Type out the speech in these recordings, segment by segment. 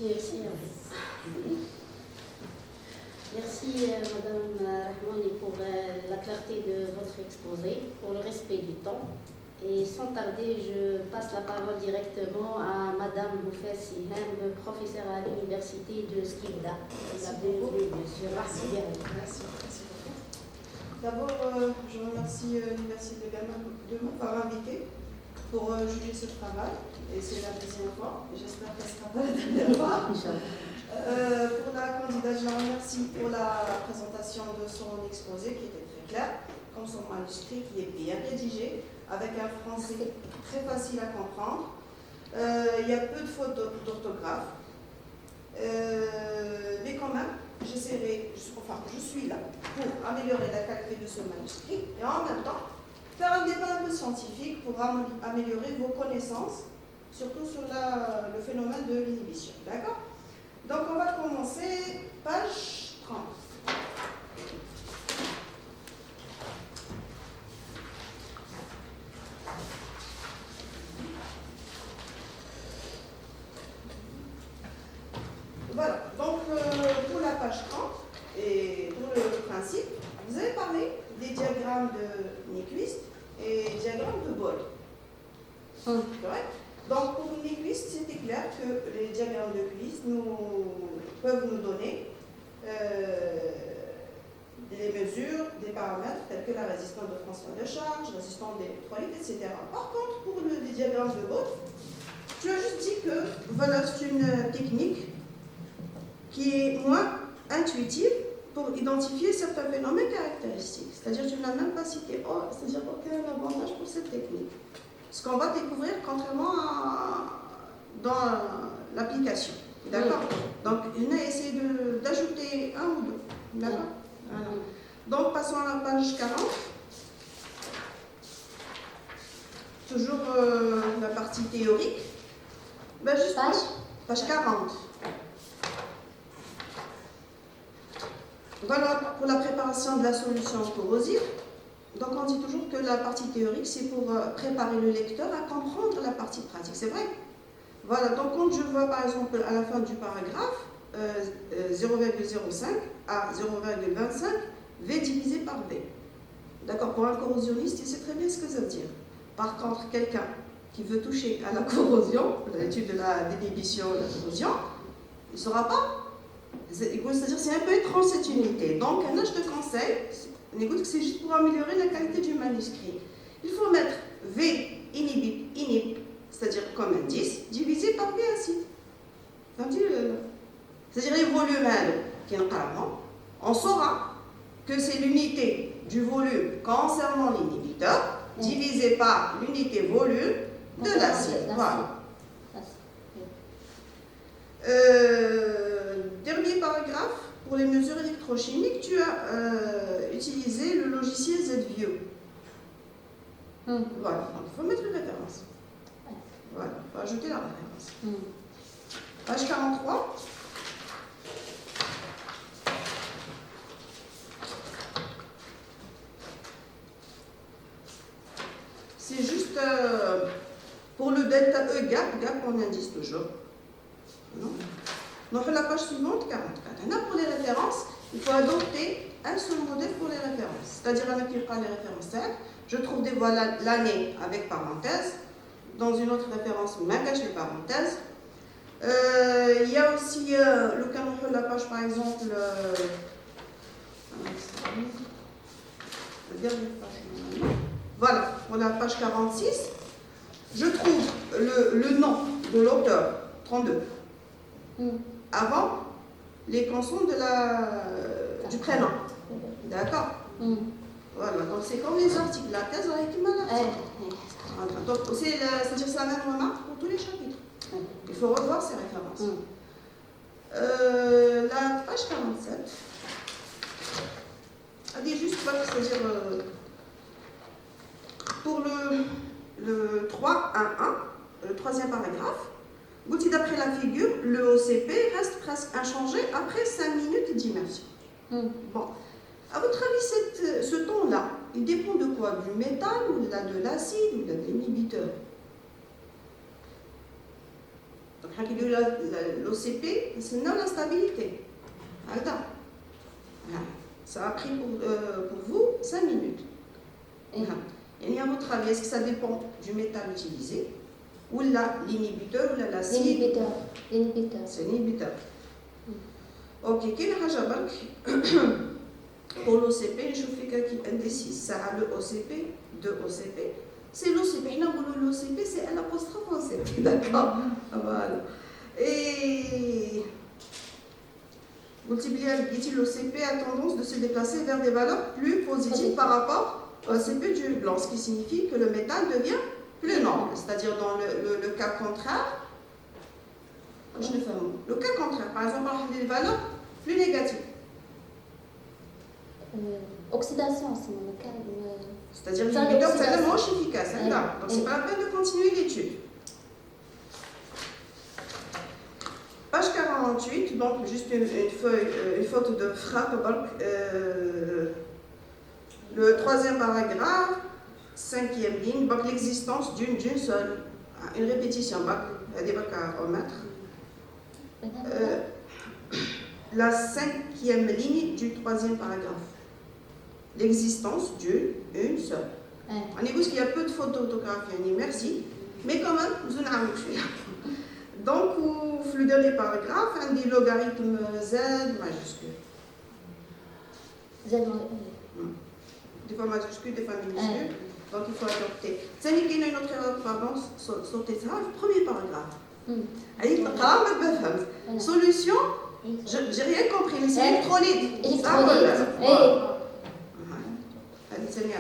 Merci. Merci Madame Rahmani pour la clarté de votre exposé, pour le respect du temps. Et sans tarder, je passe la parole directement à Madame Boufès Sihem, professeure à l'université de Skikda. La bienvenue, bien sûr. Merci beaucoup. D'abord, je remercie l'université de Ghana de m'avoir invité pour juger ce travail. Et c'est la deuxième fois. J'espère que ce sera pas la dernière fois. Pour la candidate, je la remercie pour la présentation de son exposé qui était très clair, comme son manuscrit qui est bien rédigé, avec un français très facile à comprendre. Il y a peu de fautes d'orthographe. Mais quand même, je suis là pour améliorer la qualité de ce manuscrit et en même temps faire un débat un peu scientifique pour améliorer vos connaissances, surtout sur le phénomène de l'inhibition. D'accord? Donc on va commencer, page 30. Voilà, donc pour la page 30 et pour le principe, vous avez parlé des diagrammes de Nyquist et diagrammes de Boole. Correct? Donc pour Nyquist, c'était clair que les diagrammes de Nyquist peuvent nous donner des mesures, des paramètres tels que la résistance de transfert de charge, résistance d'électrolyte, etc. Par contre, pour les diagrammes de Boole, tu as juste dit que voilà, c'est une technique qui est moins intuitive pour identifier certains phénomènes caractéristiques. C'est-à-dire que tu n'as même pas cité c'est-à-dire aucun avantage pour cette technique. Ce qu'on va découvrir contrairement dans l'application. D'accord? Donc, on a essayé d'ajouter un ou deux. D'accord? Voilà. Donc, passons à la page 40. Toujours la partie théorique. Ben, juste page 40. Voilà pour la préparation de la solution corrosive. Donc on dit toujours que la partie théorique, c'est pour préparer le lecteur à comprendre la partie pratique. C'est vrai? Voilà, donc quand je vois par exemple à la fin du paragraphe 0,05 à 0,25 V divisé par V. D'accord? Pour un corrosionniste, il sait très bien ce que ça veut dire. Par contre, quelqu'un qui veut toucher à la corrosion, l'étude de l'inhibition de la corrosion, il ne saura pas. C'est-à-dire c'est un peu étrange cette unité. Donc, là, je te conseille, c'est juste pour améliorer la qualité du manuscrit. Il faut mettre V inhib, c'est-à-dire comme indice, divisé par V acide. C'est-à-dire les volumes qui est on saura que c'est l'unité du volume concernant l'inhibiteur divisé par l'unité volume de l'acide. Voilà. Dernier paragraphe, pour les mesures électrochimiques, tu as utilisé le logiciel ZView. Voilà, donc il faut mettre une référence. Voilà, il faut ajouter la référence. Page 43. C'est juste pour le delta E gap on indice toujours. Non. Donc la page suivante, 44. Là, pour les références, il faut adopter un seul modèle pour les références. C'est-à-dire, avec les référentiels, je trouve des voies l'année avec parenthèse. Dans une autre référence, on cache les parenthèses. Il y a aussi le canon de la page, par exemple, voilà, pour la page 46, je trouve le nom de l'auteur, 32. Avant les consonnes du prénom. D'accord? Voilà, donc c'est comme les articles, la thèse avec une article. Donc c'est la même remarque pour tous les chapitres. Il faut revoir ces références. La page 47, elle dit juste, c'est-à-dire pour le 3.1.1, le troisième paragraphe, vous dites d'après la figure, le OCP reste presque inchangé après 5 minutes d'immersion. Bon, à votre avis, ce ton-là, il dépend de quoi? Du métal, ou de l'acide, ou de l'inhibiteur? Donc, l'OCP, c'est non la stabilité. Attends. Ça a pris pour vous 5 minutes. Et à votre avis, est-ce que ça dépend du métal utilisé ou l'inhibiteur ou la cible? L'inhibiteur. C'est l'inhibiteur. Ok, quelle pour l'OCP, je fais quelqu'un indécis. Ça a le OCP, 2 OCP. C'est l'OCP. L'OCP, c'est un apostrophe OCP. D'accord. Voilà. Et l'OCP a tendance de se déplacer vers des valeurs plus positives par rapport au OCP du blanc, ce qui signifie que le métal devient plus noble. C'est-à-dire dans le cas contraire, le cas contraire, par exemple, on a des valeurs plus négatives. Oxydation, c'est le cas. C'est-à-dire que l'inhibiteur, c'est la manche efficace. Donc, c'est pas la peine de continuer l'étude. Page 48, donc juste une faute de frappe. Le 3e paragraphe, 5e ligne, donc l'existence d'une seule, une répétition, des bacs à remettre. La 5e ligne du 3e paragraphe. L'existence d'une seule. On écoute qu'il y a peu de fautes d'orthographe, merci, mais quand même, vous en avez. Donc, le dernier paragraphe, un des logarithmes Z majuscule. Z Des fois majuscules, des fois minuscules. Donc, il faut adopter. C'est une autre erreur, pardon, sauter ça, le premier paragraphe. Solution, j'ai rien compris, mais c'est électrolyte. C'est à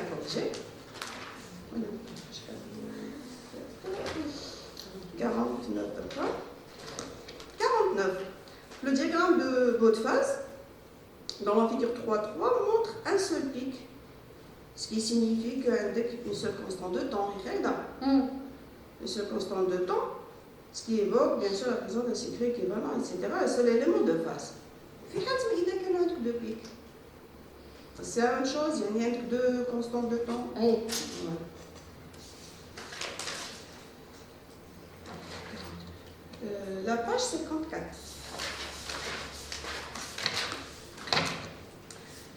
corriger. 49, d'accord. 49. Le diagramme de votre phase, dans la figure 3.3, montre un seul pic, ce qui signifie qu'une seule constante de temps. Une seule constante de temps, ce qui évoque bien sûr la présence d'un cycle équivalent, etc. Le seul élément de phase. Il y a un truc de pic. C'est la même chose, il y a un truc de constante de temps. La page 54.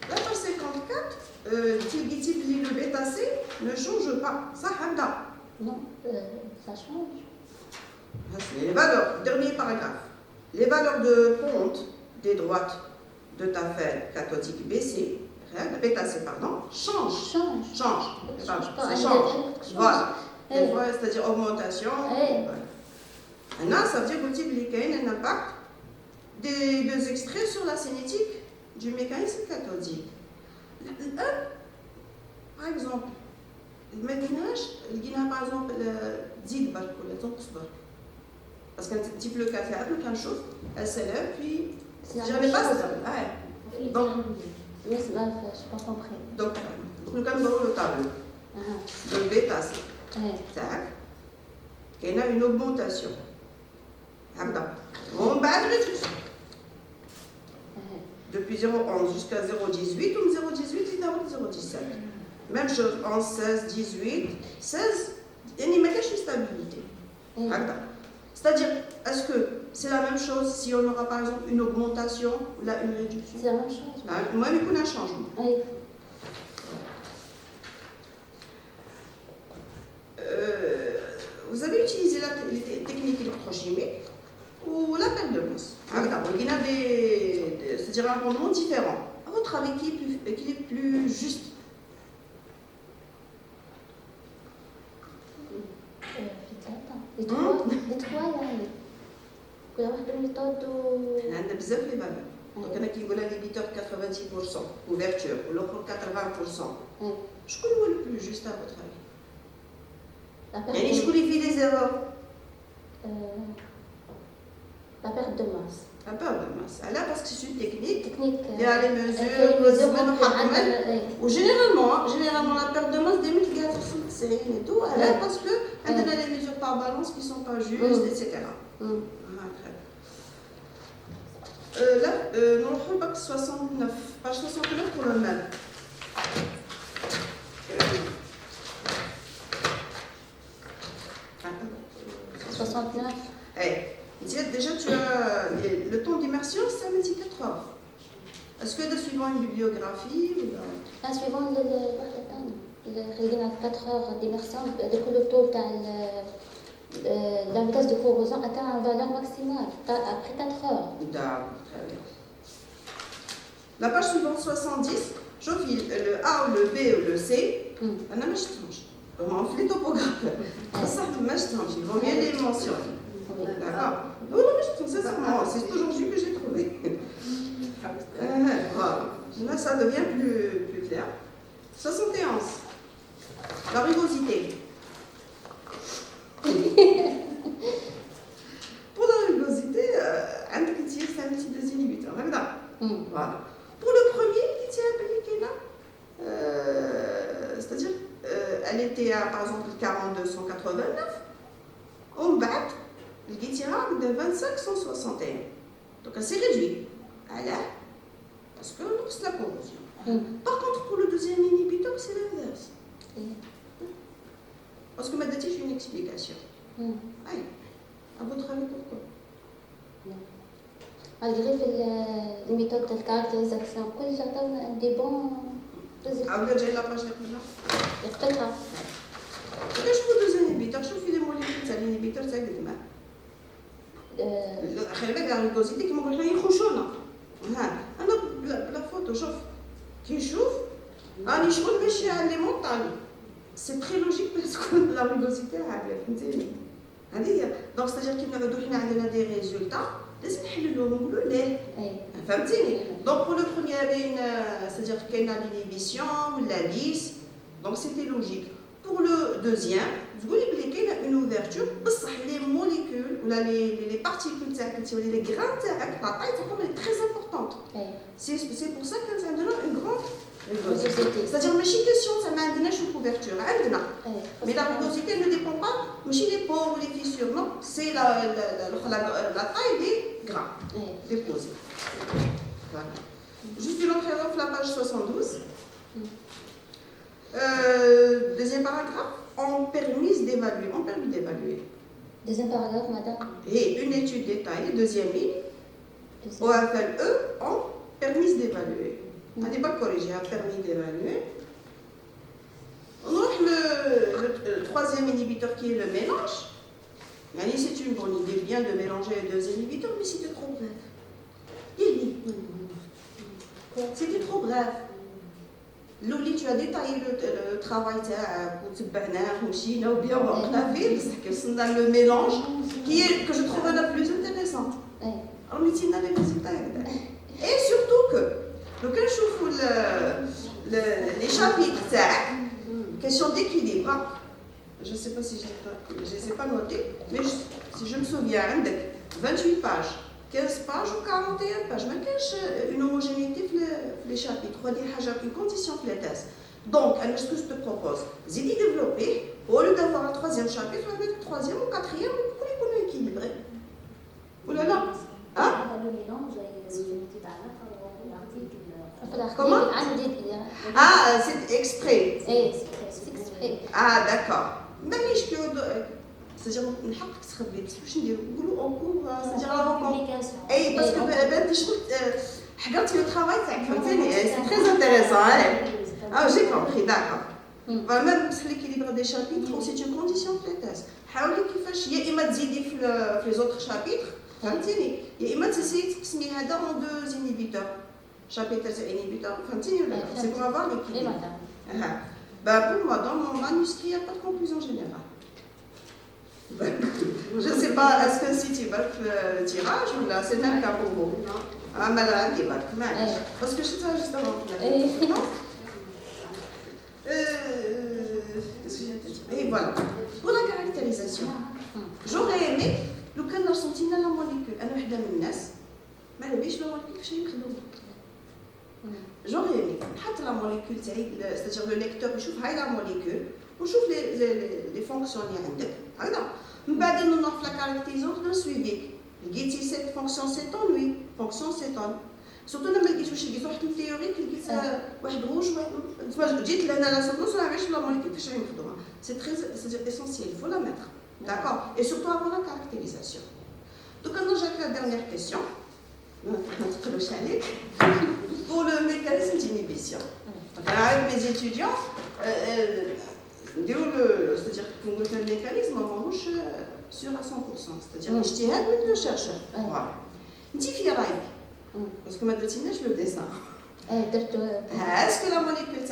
La page 54, le bêta C ne change pas. Ça, Hamda. Non, ça change. Les valeurs, dernier paragraphe. Les valeurs de ponte des droites de ta fête cathodique BC, bêta C, pardon, changent. Ça change. Voilà. C'est-à-dire augmentation. Maintenant, ça veut dire qu'il y a un impact des 2 extraits sur la cinétique du mécanisme cathodique. Par exemple, maintenant, il y a par exemple zid bark ou le tonks bark. Parce qu'un petit peu le café, quand chauffe, elle s'élève, puis je n'avais pas ça. Donc, je n'ai pas compris. Donc, le tableau de bêta C. Il y a une augmentation. On bat depuis 0,11 jusqu'à 0,18 ou 0,18 et 0,17. Même chose, 11, 16, 18, 16, il n'y a pas de stabilité. C'est-à-dire, est-ce que c'est la même chose si on aura par exemple une augmentation ou une réduction? C'est la même chose. Moi, il y a un changement. Vous avez utilisé les techniques électrochimiques ou la perte de masse. Il y a c'est-à-dire un rendement différent. À votre avis, qui est plus juste? Les trois, il y a une méthode. Il y a بزاف les valeurs. Donc, أنا كي نقول l'inhibiteur 90%, ouverture, ou l'autre 80%. Je connais le plus juste à votre avis. Et je connais les erreurs. La perte de masse. La perte de masse. Là, parce que c'est une technique. Il y a les mesures, ou généralement, la perte de masse, des mecs qui gardent sur le et tout. Là, parce que on a les mesures par balance qui ne sont pas justes, etc. Là, nous avons page 69 pour le même. 69. Déjà, tu as le temps d'immersion, ça me dit 4 heures. Est-ce que suivant une bibliographie ou... suivant le 4 heures d'immersion, le taux la vitesse de corrosion atteint une valeur maximale après 4 heures. D'accord, très bien. La page suivante, 70, je file le A ou le B ou le C. أنا ما شفتهمش. On fait les topographes. Ça, ما شفتهمش. Il vaut mieux les mentionner. D'accord. Non, mais je trouve sincèrement, c'est aujourd'hui que j'ai trouvé. Voilà. Là, ça devient plus clair. 71. La rugosité. Pour la rugosité, un petit c'est un petit des inhibiteurs. Voilà. Pour le premier, qui tient appliqué là, c'est-à-dire, elle était à par exemple 42,189. On bat. Le guétira de 25,161. Donc, c'est réduit. Alors, parce que c'est la corrosion. Par contre, pour le deuxième inhibiteur, c'est l'inverse. Parce que maintenant, j'ai une explication. Allez, à votre avis, pourquoi? Malgré les méthodes de caractérisation, كل جاتهم des bons résultats. vous avez la page là. يقتلها. Je vous deux inhibiteurs, je fais des molécules, c'est l'inhibiteur, c'est le demain. خلي بالك على الجوزيتي كما قلت لك يخشونا انا بلا فوتو شوف كي نشوف راني شغل ماشي على مونطاني سي تري لوجيك باسكو لا ريغوزيتي عاليه فهمتيني هذه هي دونك ستاجير كي نعاودو حنا عندنا دي ريزولتا لازم نحللوهم ونقولوا ليه فهمتيني دونك بور لو بروميير بين ستاجير كاينه لينيبيسيون ولا ليس دونك سيتي لوجيك pour le deuxième vous voulez qu'il y a une ouverture بصح les molécules ou les particules les grains la taille est très importante c'est pour ça que ça donne une grande rugosité c'est-à-dire ماشي question ça ما عندناش une couverture عندنا mais la rugosité ne dépend pas ماشي les pores ou les fissures non c'est la taille des grains déposés voilà. Juste une autre erreur la page 72 deuxième paragraphe, ont permis d'évaluer. Deuxième paragraphe, madame. Et une étude détaillée, deuxième ligne, OFLE ont permis d'évaluer. On n'est pas corrigé, a permis d'évaluer. On a le troisième inhibiteur qui est le mélange. C'est une bonne idée bien de mélanger les deux inhibiteurs, mais c'était trop bref. C'était trop bref. Loli, tu as détaillé le travail ou bien le mélange que je trouve le plus intéressant. Et surtout que les chapitres, question d'équilibre, je ne sais pas si je ne les ai pas notés, mais si je me souviens, 28 pages. 15 pages ou 41 pages. ما كاينش une homogénéité في les chapitres. هذه حاجة une condition في la thèse. Donc, ce que je te propose, c'est d'y développer, au lieu d'avoir un troisième chapitre, on va mettre troisième ou quatrième, pour les connaître équilibré. Ouh là là. Hein? Comment? Ah, c'est exprès. Ah, d'accord. C'est-à-dire نحقق تخبي بس واش نديرو نقولوا اونكور c'est-à-dire اي باسكو بنت شفت حضرت لو ترافاي تاعك فهمتيني سي تري انتريسون j'ai compris d'accord vraiment بس l'équilibre des chapitres c'est une condition de la thèse حاولي كيفاش يا اما تزيدي في les autres chapitres فهمتيني يا اما تسيي تقسمي هذا en deux inhibiteurs chapitre c'est inhibiteur فهمتيني ولا c'est pour avoir l'équilibre pour moi dans mon manuscrit il n'y a pas de conclusion générale. Je ne sais pas, est-ce que si tu vas le tirage ou là, c'est le même cas pour vous? Non. Ah, mais là, il va te mettre. Parce que je sais ça juste avant. Et voilà. Pour la caractérisation, j'aurais aimé, le cas n'a senti la molécule. Elle a une nas, mais elle a la molécule que j'ai écrit. J'aurais aimé, la molécule, c'est-à-dire le lecteur, il voit la molécule, il voit les fonctions qui sont là. من بعد نوض لا كاركتيزون نسويفيك لقيتي سيت فونكسيون سيتون وي فونكسيون سيتون سورتو لما لقيت واش لقيت واحد التيوريك لقيت واحد روج واحد جيت لهنا لا سونس راه علاش لا موليكول كيفاش نخدمها سي تري اسينسيال فو لا ميتر داكور اي سورتو افون لا كاركتيريزاسيون Donc, maintenant, j'ai la dernière question. Pour le mécanisme d'inhibition. Donc, avec mes étudiants, c'est-à-dire que le mécanisme, on mange sûr à 100%. C'est-à-dire que je tiens à le chercheur. Voilà. Différent. Parce que maintenant, je le dessin. Est-ce que la molécule est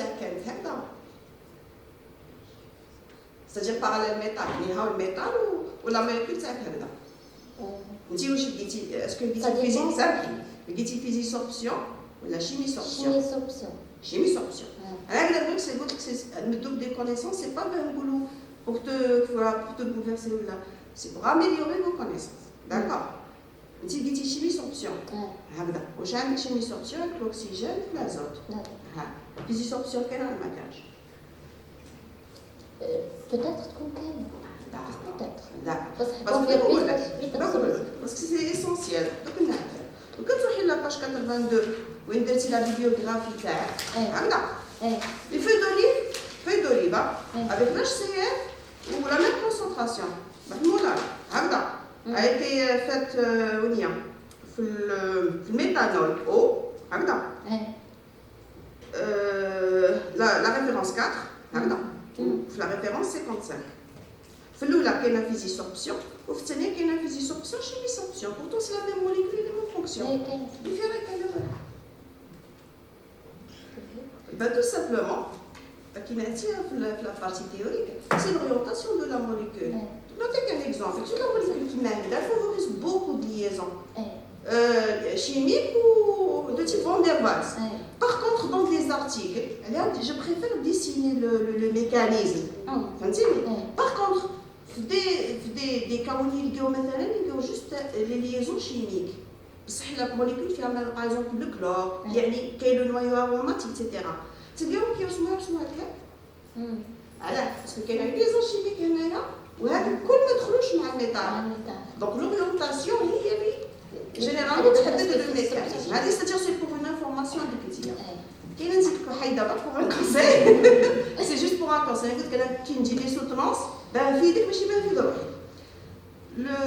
c'est-à-dire parallèle métal, il y a le métal ou la molécule est est-ce que la physique simple, la physique sorption ou la chimie sorption? Chimie sorption. Alors, c'est le double des connaissances, c'est pas un boulot pour te bouleverser là, c'est pour améliorer vos connaissances. D'accord? Une chimie sorption. Au champ de chimie sorption avec l'oxygène et l'azote. Physique sorption, quel est le maquillage? Peut-être cocaïne. Peut-être. Parce que c'est essentiel. Donc, quand tu regardes la page 82, où il y a la bibliographie claire, les feuilles d'olive, avec l'HCl ou la même concentration, a été faite le méthanol eau, la référence 4, la référence 55. Là, il y a une physique sorption, ou il y a une physique sorption, chimie sorption. Pourtant, c'est la même molécule et la même fonction. Tout simplement, la partie théorique, c'est l'orientation de la molécule. Notez qu'un exemple, sur la molécule qui mène, elle favorise beaucoup de liaisons chimiques ou de type Van der Waals. Par contre, dans les articles, je préfère dessiner le mécanisme. Par contre, des كوني يلقاو مثلا يلقاو juste les liaisons chimiques. بصح la molécule فيها par exemple le chlore يعني كاين le noyau aromatique etc. تلقاو كيوصلوا هكا. علاش؟ باسكو كاين liaison chimique هنايا وهذا الكل ما دخلوش مع الميتال. دونك l'orientation هي اللي généralement تحدد le mécanisme. هذه c'est pour une information de quotidien. كاين نزيدكم حيدة pour un conseil. C'est juste pour un conseil. قلت لك كي نجي لي سوتونس ben فيدك ماشي بان في روحي. Le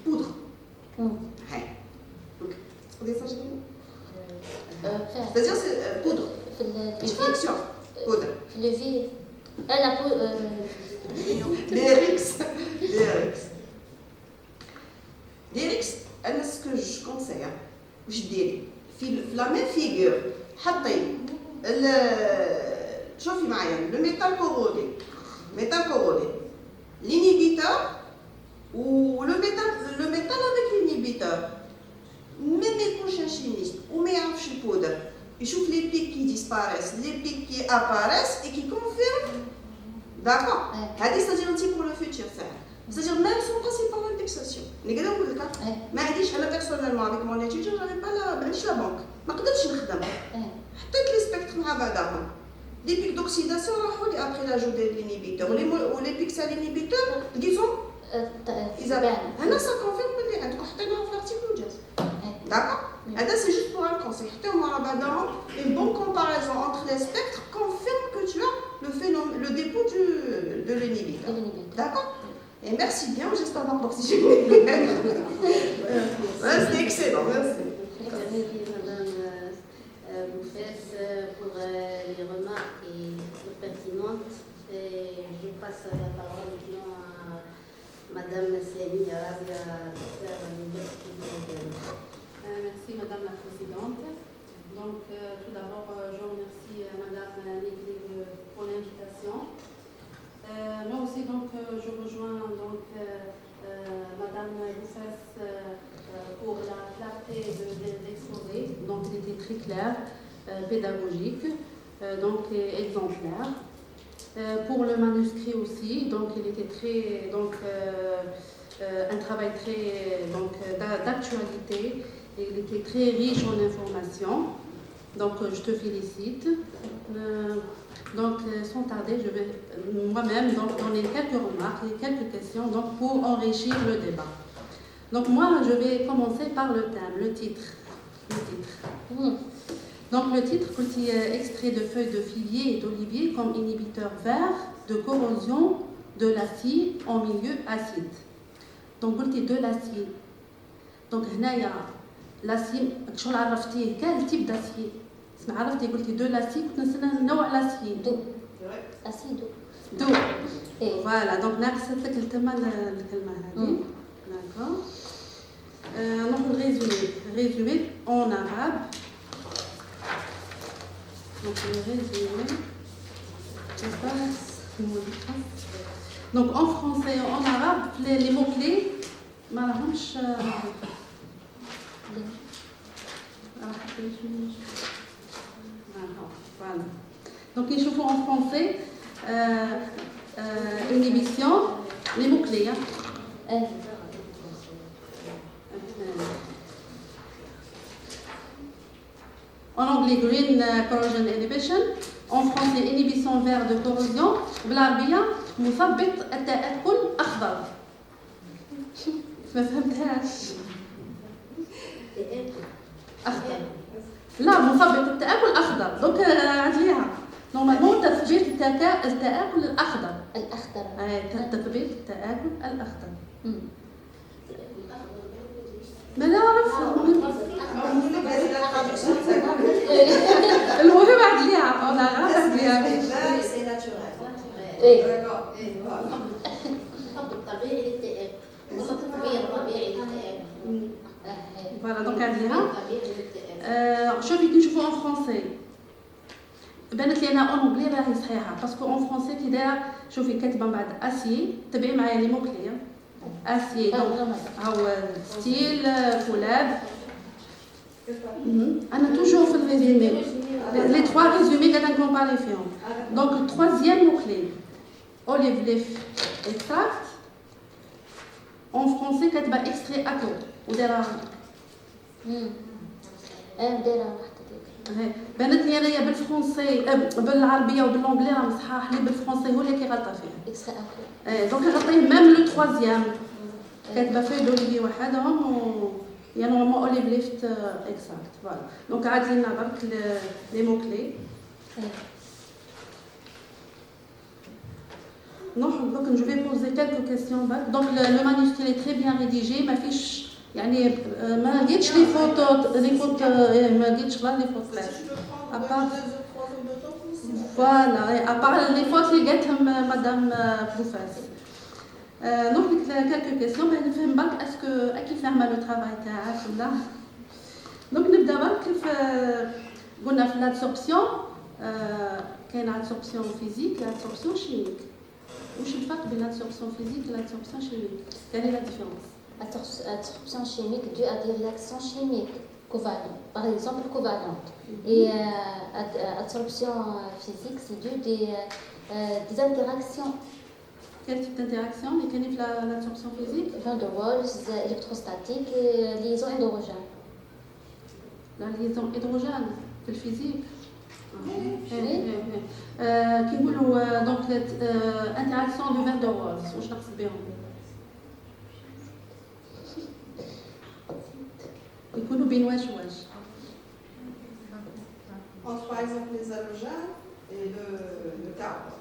poudre. C'est-à-dire c'est poudre. Extraction. Poudre. Le vie. La poudre. L'Erix, ce que je conseille, je dirais, la même figure, شوفي معايا le métal corrodé, l'inhibiteur ou le métal avec l'inhibiteur. Même les prochains chimistes ou mes poudre, ils chauffent les pics qui disparaissent, les pics qui apparaissent et qui confirment. D'accord? C'est-à-dire un petit pour le futur. C'est-à-dire même son passé par l'indexation. Mais personnellement, avec mon étude, je n'avais pas la banque. Je ne pouvais pas faire les spectres مع بعضهم. Les pics d'oxydation après l'ajout de l'inhibiteur. Ou les pics à l'inhibiteur, disons, ça confirme que les l'article jazz. D'accord? C'est juste pour un conseil. Une bonne comparaison entre les spectres confirme que tu as le dépôt de l'inhibiteur. D'accord? Et merci bien, j'espère avoir d'oxygène. C'est excellent, merci. Pour les remarques pertinentes. Et je passe la parole maintenant à Madame Slamy Arabia, professeure à l'Université de Lausanne. Merci Madame la Présidente. Donc tout d'abord, je remercie Madame Neglig pour l'invitation. Moi aussi, donc, je rejoins donc, Madame Boufès pour la clarté de l'exposé. Donc, il était très clair, pédagogique, donc exemplaire. Pour le manuscrit aussi, donc il était très, donc un travail très d'actualité. Il était très riche en informations. Donc, je te félicite. Donc, sans tarder, je vais moi-même donner quelques remarques et quelques questions donc, pour enrichir le débat. Donc, moi, je vais commencer par le thème, le titre. Donc, le titre, petit extrait de feuilles de figuier et d'olivier comme inhibiteur vert de corrosion de l'acier en milieu acide. دونك قلتي دو لاسي دونك هنايا لاسي شغل عرفتيه كان تيب داسي اسمع عرفتي قلتي دو لاسي كنت نسنا نوع لاسي دو أسي دو دو إيه فوالا دونك ناقصت لك الكلمه هذه داكور نروح ريزومي اون arabe donc le résumé donc en français et en arabe les mots clés ما لهمش voilà donc نشوفوا en français inhibition les mots clés إيه En anglais, green corrosion inhibition. En français, inhibition vert de corrosion. بالعربية مثبط التآكل أخضر. ما فهمتهاش. أخضر. لا مثبط التآكل أخضر. دوك عدليها. نورمالمون تثبيت التآكل الأخضر. الأخضر تثبيت التآكل الأخضر. ما نعرف المهم عدليها أنا عارفة عدليها C'est naturel. إيه D'accord. خط طبيعي للتآكل تطبيق طبيعي للتآكل فوالا دونك عدليها طبيعي للتآكل شوفي كي نشوفو اون فرونسي بانت لي انا اون انجلي راهي صحيحه باسكو اون فرونسي كي دايره شوفي كاتبه من بعد اسيي تبعي معايا لي موكلي اسيي دونك هاو ستيل كولاب انا توجور في الريزومي لي تخوا ريزومي قاعده نكومباري فيهم دونك التروازيام موكلي اوليف ليف اكستراكت اون فرونسي كاتبه اكستري اكو ودايره دايرة واحدة بانت لي انايا بالفرنسي بالعربيه وبالانجلي راه مصحاح لي بالفرنسي هو اللي كيغلط فيه إكسترا أكل دونك غطيه ميم لو تروازيام كاتبه فيه دولي وحدهم و يا نورمالمون اوليف ليفت اكزاكت فوالا دونك عاد لنا برك لي مو كلي نروح دوك جو في بوزي كالكو كيسيون برك دونك لو مانيسكري est très bien rédigé ما فيش يعني ما لقيتش لي فوتو ما لقيتش غير لي فوتو فوالا ابار لي فوت اللي قالتهم مدام بوفاس نروح لك كالكو كيسيون باش نفهم برك اسكو اكي فاهمه لو طرافاي تاعك ولا دونك نبدا برك قلنا في لادسوربسيون كاين ادسوربسيون فيزيك ادسوربسيون شيميك واش الفرق بين l'adsorption physique et l'adsorption chimique? Quelle est la différence? Adsorption chimique due à des réactions chimiques covalentes, par exemple covalentes. Et adsorption physique, c'est dû des interactions. Quel type d'interaction? Et quelle est l'adsorption physique? Van der Waals, électrostatique et liaison hydrogène. La liaison hydrogène, c'est le physique. كي نقولوا دونك انتراكسيون دو فان دو وولز واش نقصد بهم يكونوا بين واش Entre par exemple les halogènes et le carbone.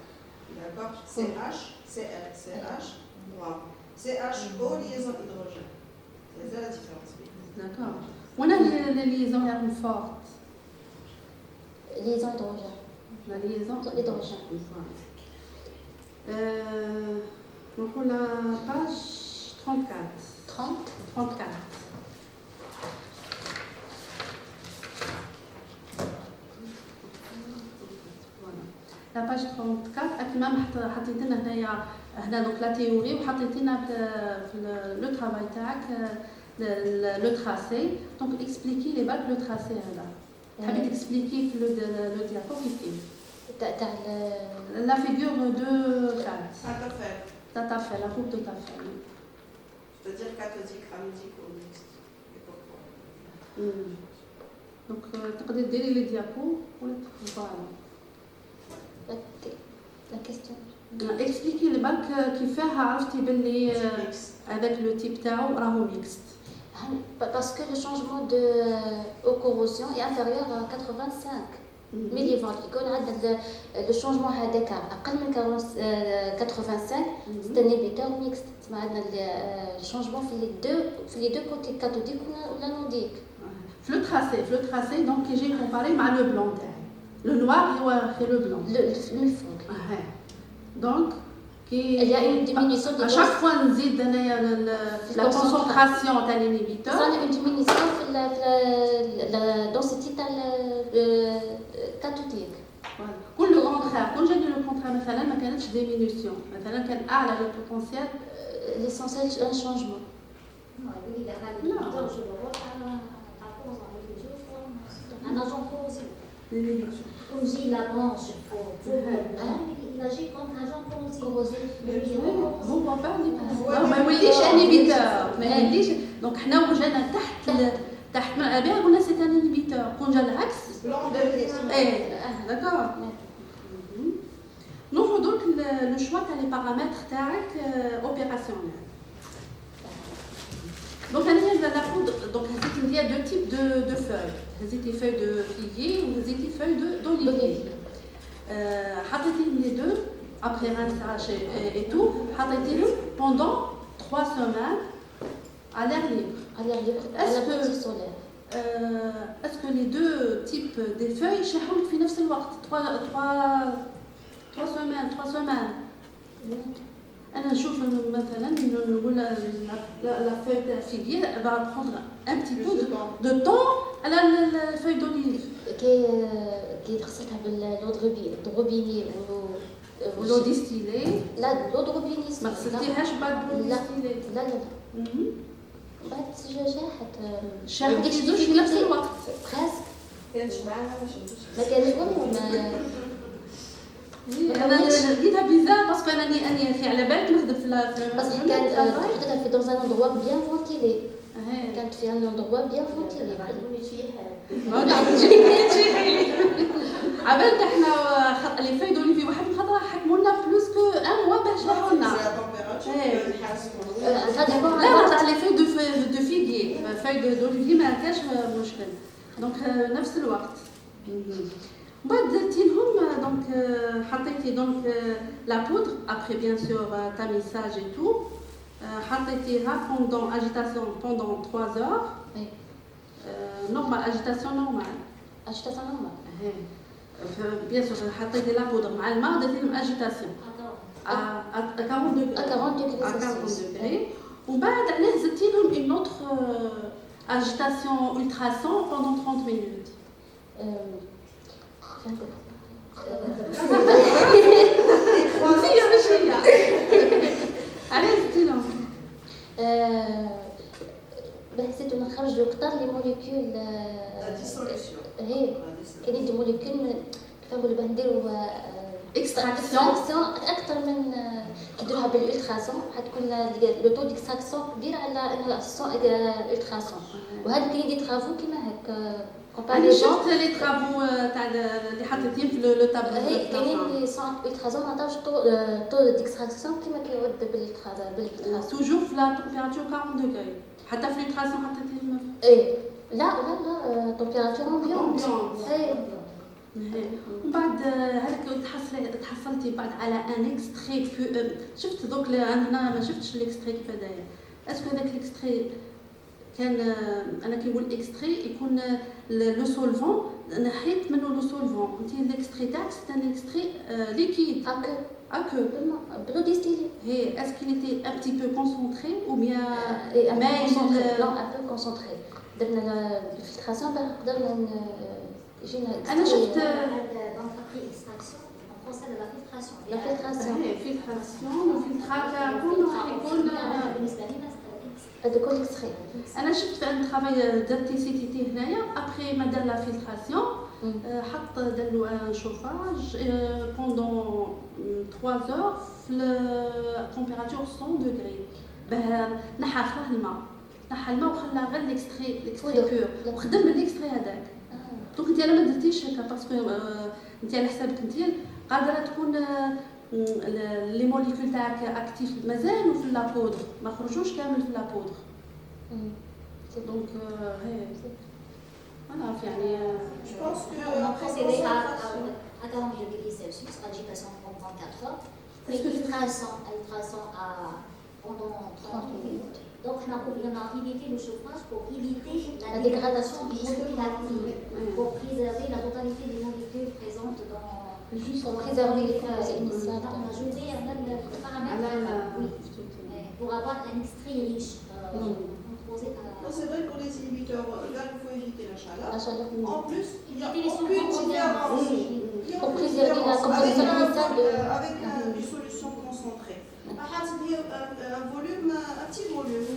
D'accord? CH, Cl, CH, noir. CHO, liaison hydrogène. C'est ça la différence. D'accord. On a les liaisons les plus fortes. Liaison hydrogène. La liaison hydrogène. Donc on a page 34. 30 34. Voilà. La page 34 كما حطيت لنا هنا دونك لا تيوري وحطيت لنا في لو ترافاي تاعك لو تراسي دونك اكسبليكي لي بالك لو تراسي هذا تحبي تكسبليكي في لو ديابو كيف تاع la figure de 4 Tatafel. La coupe de tafel. C'est-à-dire cathodique, anodique ou mixte. Et pourquoi? Donc تقدري ديري لي ديابو ولا فوالا la question. اكسبليكي لي بالك كيفاه عرفتي باللي هذاك لو تيب تاعو راهو ميكست. Parce que le changement de corrosion est inférieur à 85. ميلي فولت يكون عندنا لو شونجمون هذاك اقل من 85 c'est un inhibiteur mixte تسمى عندنا الشونجمون في لي دو كوتي كاثوديك ولا نوديك. في لو تراسي دونك كيجي كومباري مع لو بلون تاعي لو نوار هو خير لو بلون من الفوق. دونك Il y a une diminution de à chaque fois نزيد انايا la concentration تاع l'inhibiteur. صار une diminution في la densité تاع الكاثوديك. كل لو كونترير كون جاني لو كونترير مثلا ما كانتش ديمينيسيون مثلا كان اعلى لو بوتنسيال L'essentiel un changement. Un agent corrosif. Comme dit la branche pour il agit comme agent corrosif. هو ما يوليش انيبيتور ما يوليش دونك حنا وجانا تحت من الابيع قلنا سي ان انيبيتور كون جا العكس ايه داكور نروحو درك لو شوا تاع لي بارامتر تاعك اوبيراسيونيل دونك انايا لا بودر دونك هزيتي ندير دو تيب دو فوي هزيتي فوي دو فيي وهزيتي فوي دوليفي حطيتي لي دو après rinçage et tout حطيتيهم pendant 3 semaines à l'air libre. À l'air libre, à la partie solaire. Est-ce que les deux types des feuilles شاحولك في نفس الوقت 3 semaines أنا نشوف مثلا نقول la feuille تاع فيغي va prendre un petit peu de temps على la feuille d'olive. كي تغسلها باللو دروبيني ولو ديستيلي لا لو دروبيني ما غسلتيهاش بعد لو ديستيلي لا بعد شاحت الزوج في نفس الوقت بريسك كانش معاها ما شفتش. ما كانش انا لقيتها بيزار باسكو اني في على بالك نخدم في بس كانت تخدم في دون ان اندروا بيان فونتيلي كانت في ان اندروا بيان فونتيلي عبالك احنا لي فاي دوليفي واحد الخطره حكموا لنا بلوس كو ان موا باش يحكوا لنا لا تاع لي فاي دو فيغي فاي دوليفي ما كاش مشكل دونك نفس الوقت بعد درتي لهم دونك حطيتي دونك لا بودر ابري بيان سور تاميساج اي تو حطيتيها بوندون اجيتاسيون بوندون 3 heures نورمال اجيتاسيون نورمال بيان سور حطيتي لا بودر مع الماء درتي لهم اجيتاسيون à 40 degrés ومن بعد عليه زدتي لهم une autre agitation ultrason pendant 30 minutes. عليه زدتي لهم بحيث نخرجوا كثر لي موليكول هي كاينين دي موليكول كيف نقولوا بنديروا اكستراكسيون اكثر من كيديروها بالالتراسون حتكون لو تو ديكستراكسيون كبير على انها الالتراسون وهذا كاين دي طرافو كيما هكا انا شفت لي طرافو تاع اللي حطيتيهم في لو تابلو كاينين لي سون التراسون ما عطاوش تو ديكستراكسيون كيما كيعود بالالتراسون توجور في لا تمبيراتور 40 دوغري حتى في الالتراسون حطيتيهم اي لا تمبيراتور امبيونت ومن بعد هذاك تحصلتي بعد على ان اكستري شفت دوك هنا ما شفتش الاكستري كيف داير اسكو هذاك الاكستري كان انا كنقول اكستري يكون لو سولفون نحيت منه لو سولفون انت الاكستري تاعك سي ان اكستري ليكيد اكو بلو ديستيلي هي اسكو ايتي ان بتي بو كونسونطري او بيان مايل ان بو كونسونطري درنا الفلتراسيون قدرنا انا شفت la filtration هذا كل اكستري انا شفت في ان ترافاي درتي سيتيتي هنايا ابري ما دار لا فلتراسيون حط دار له ان شوفاج بوندون 3 heures في تمبيراتور 100 دوغري باه نحى فيه الماء وخلى غير الاكستري بور وخدم الاكستري هذاك دونك انت انا ما درتيش هكا باسكو انت على حسابك انت قادره تكون لي موليكول تاعك اكتيف مازالوا في لا بودر ما خرجوش كامل في لا بودر دونك هي voilà يعني Je pense que On a après procédé concentration, à 40 degrés Celsius, agitation pendant 24 heures, puis Est-ce que c'est- ultrason pendant 30 minutes. Donc, on a évité le chauffage pour éviter la dégradation du molécule active, pour préserver la totalité des molécules présentes dans. Juste pour préserver les causes Donc, initiales. on a ajouté un autre paramètre oui, pour avoir un extrait riche. Composé non, c'est vrai pour les inhibiteurs, là il faut éviter la chaleur. La chaleur. En plus, il n'y a Éviter les aucune solvants différence. aussi. Il y a Pour aucune préserver la différence composition avec initiale de- avec une solution concentrée. Il y a un volume, un petit volume.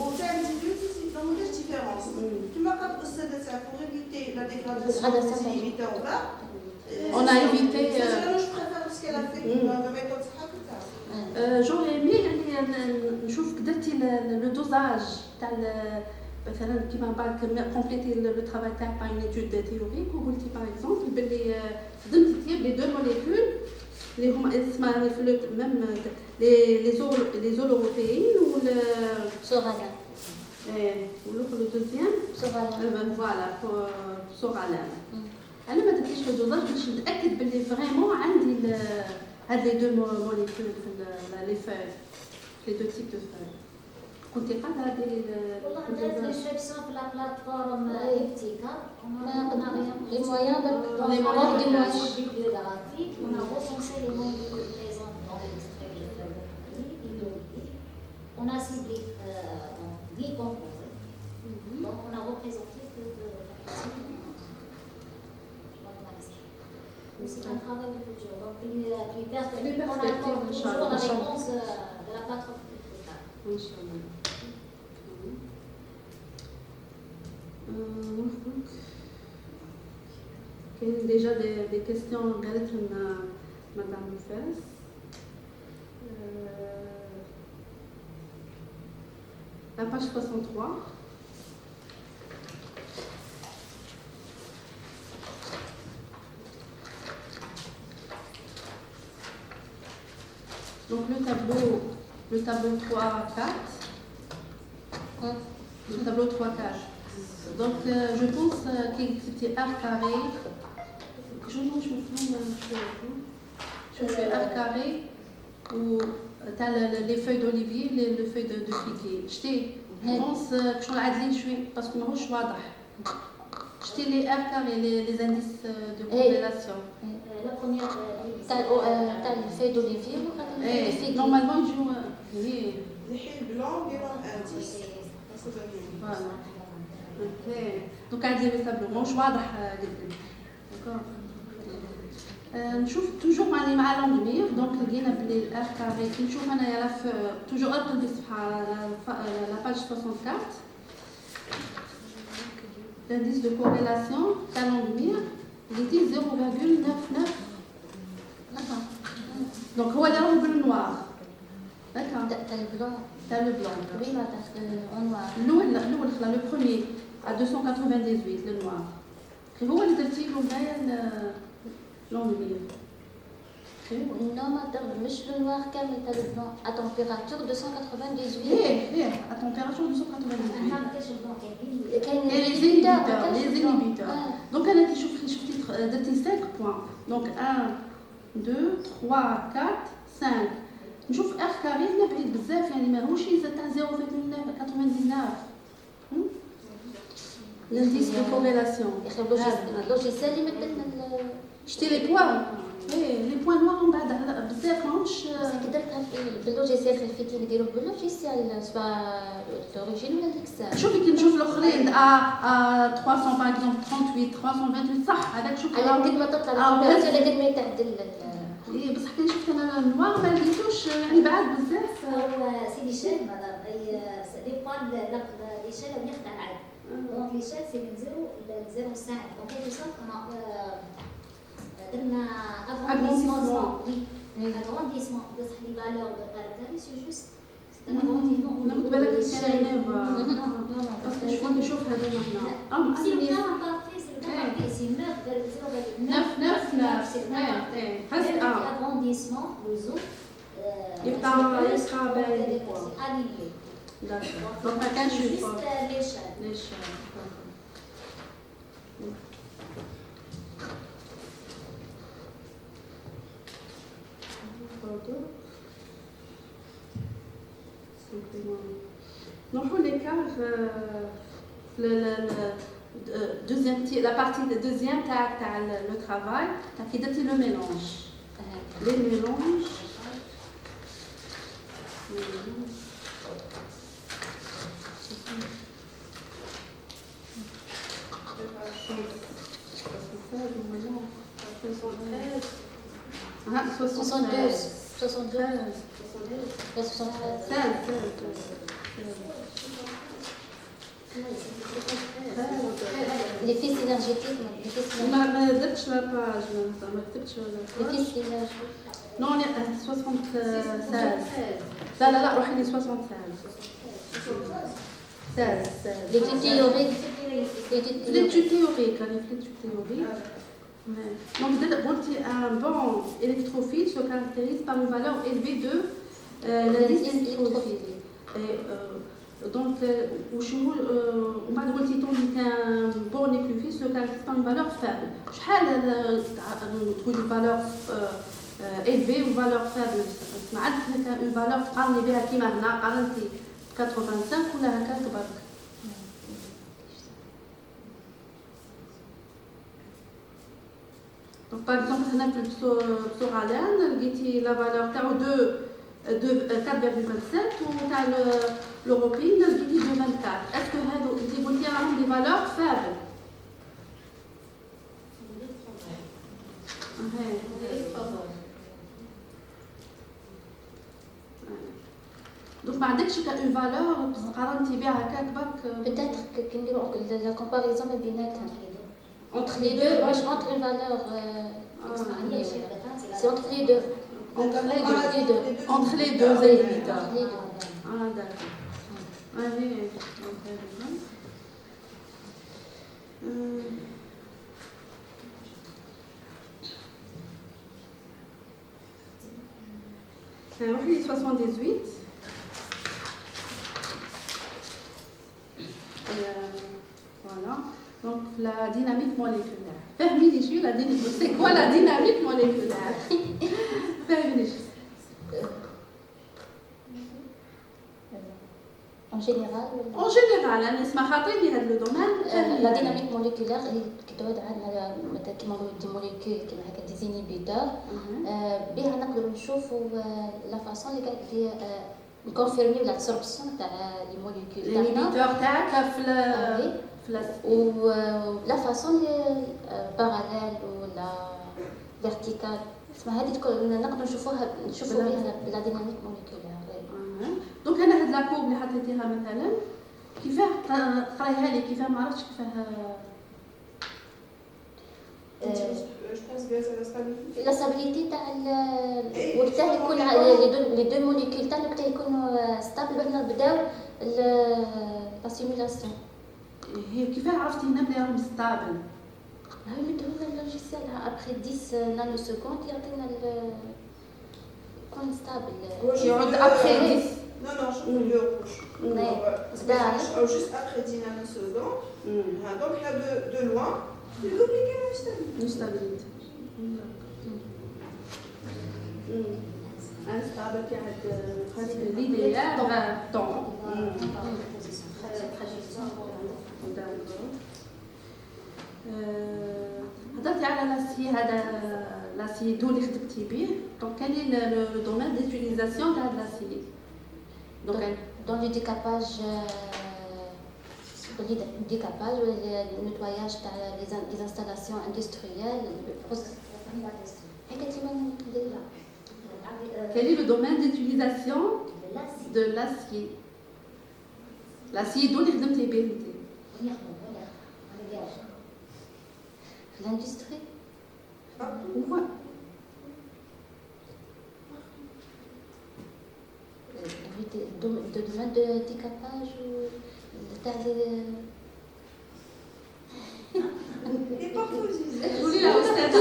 Au terme dilué, il y a une différence. Tu m'as pas posé de ça pour éviter la dégradation des inhibiteurs là. On a évité, Je préfère ce qu'elle a fait la méthode Sahara. j'aurais aimé يعني نشوف درتي لو دوزاج تاع مثلا كيما بعد كومبليتي لو ترافاي تاعك باغ اون ايتود تيوريك وقلتي باغ اكزومبل باللي خدمتي لي دو موليكول اللي هما اسمها في ميم لي زولوروبيين Sorana. والاخر لو دوزيام Sorana. فوالا سورالان انا ما درتيش لو دوزاج باش نتاكد باللي فريمون عندي هاد لي دو موليكول في لي فاز لي دو تيب دو فاز كنتي قادره ديري والله درت l'inscription في la plateforme Eptica. On a rien. Les moyens de On les a moyens du des moyen. bibliographiques, on a recensé les molécules présentes dans l'extrait de on a ciblé 10 composés. Donc on a représenté que c'est un travail de futur. Donc plus perspective, on attend toujours la réponse de la plateforme Eptica. ان شاء الله كاين ديجا دي كيستيون قالت لنا مدام فاس la page 63 donc le tableau 3-4 le tableau 3-4 donc je pense qu'il c'était R carré je fais R carré ou t'as les feuilles d'olivier les feuilles de figuier je pense que je عادلين شوي parce que ماهوش واضح jeter les R carré les indices de corrélation La première T'as les feuilles d'olivier ou les figues. normalement ils jouent oui الحين بلون ديرهم انديس. voilà ok donc عادي لي تابلو ماهوش واضح جدا d'accord نشوف توجور مع لونغمير دونك لقينا بلي الار كاري كي نشوف انايا في توجور اقلب الصفحه لا باج 64 l'indice de corrélation تاع لونغمير il était 0,99 donc هو اللي راهو بالنوار d'accord T'as le blanc. تاع لو بلون Oui, là, t'as en noir. الاول خلا لو بروميي à 298 le noir هو اللي درتي له هنايا لونغمير Non, madame, مش le noir كامل t'as le blanc à température 298. ليه à température 298 احنا ما كاينش البلون كاين كاين les inhibiteurs donc انا كي شفتي درتي 5 points donc 1 2 3 4 5 نشوف ار كاري هنا بعيد بزاف يعني ماهوش يزيد تاع 0,99 l'indice de corrélation يا اخي اللوجيسيال اللي يمثل لنا شتي لي بوان لي بوان نوار من بعد بزاف ماهوش درتها باللوجيسيال في الفيتين يديروه باللوجيسيال سواء لوريجين ولا ديكسال. شوفي كي نشوف الاخرين 300 باغ اكزومبل 38 328 صح هذاك شوف على قد ما تطلع التمبيراتور على قد ما يتعدل اي بصح كي شفت انا النوار ما لقيتوش يعني بعاد بزاف هو سي ليشيل مدام دي بوان ليشيل اللي يخدع العدد دونك ليشيل سي من 0 ل 0.5 دونك كيف صار درنا agrandissement oui agrandissement بصح لي فالور دو كاركتير سي جوست agrandissement ناخذ بالك باسكو شكون نشوف هذوما هنا سي لو كان بارتي سي لو كان بارتي سي 9 9 9 حسب agrandissement le zoom يبقى باين aligné داكور دونك ما كانش juste l'échelle ليش نروحوا l'écart la partie deuxième تاع le travail كي درتي le mélange les mélanges Ah, 72. 72. Les fils énergétiques, ما درتش لا باج ما كتبتش les fils énergétiques. نو 76 لا روحي لي 76 L'étude théorique. l'étude théorique راني في l'étude théorique donc قلتي un bon électrophile se caractérise par une valeur élevée de l'indice électrophile donc ومن بعد قلتي طولي كان bon électrophile se caractérise par une valeur faible شحال تقولي valeur élevée ou valeur faible ما عندك une valeur تقارني بها كيما هنا قارنتي 85 ولا هكا كبر Donc, par exemple, هنا في البسورالان لقيتي لا فالور تاعو 4,7 وتاع l'européenne لقيتي 2,24 est-ce que هادو انت قلتي راهم دي فالور فابل Donc ما عندكش كأون فالور قارنتي بها هكاك برك Peut-être que la comparaison بيناتهم. Entre les deux, entre une valeur c'est entre les deux. Entre les deux éliminateurs. Ah d'accord. Allez, نروح ل 78 voilà. Donc la dynamique moléculaire. Fermez la dynamique. C'est quoi la dynamique moléculaire? Fermez. En général, أنا اسمها خاطرني هذا الدومين. la dynamique moléculaire هي كتعود على مثلا كيما دي موليكول كيما هكا دي زينيبيتور بها نقدروا نشوفوا لا فاصون اللي قاعد نكونفيرميو لابسوربسيون تاع لي موليكول تاعنا. الانيبيتور تاعك و لا فاصون باراليل ولا فيرتيكال اسمها هذه نقدروا نشوفوا بها لا ديناميك موليكولير. دونك انا هاد لاكوب اللي حطيتيها مثلا كيفاه قرايها لي كيفاه ما عرفتش كيفاه لا stabilité تاع وقتها يكون لي دو موليكول تاع وقتها يكونوا ستابل باش نبداو لا سيمولاسيون. هي كيفاه عرفتي هنا بلي راهم ستابل؟ هاي مدونا اللوجيسيال ابخي 10 نانو سكوند يعطينا يكون ستابل يعود ابخي 10 Non, non, je peux le rouge. Juste après 10 nanosecondes. Donc là, de loin, tu l'obliges à la stabilité. Une stabilité. Instable qui a presque l'idéal temps. هضرتي على لاسي هذا لاسي دو اللي خدمتي به دونك كان لو دومين ديتيليزاسيون تاع هذا لاسي dans le décapage ou le nettoyage des installations industrielles. Quel est le domaine d'utilisation de l'acier? L'acier d'où les خدمتي به انت؟ L'industrie. Ouais. De domaine de décapage ou de Et parfois, Vous voulez la recette?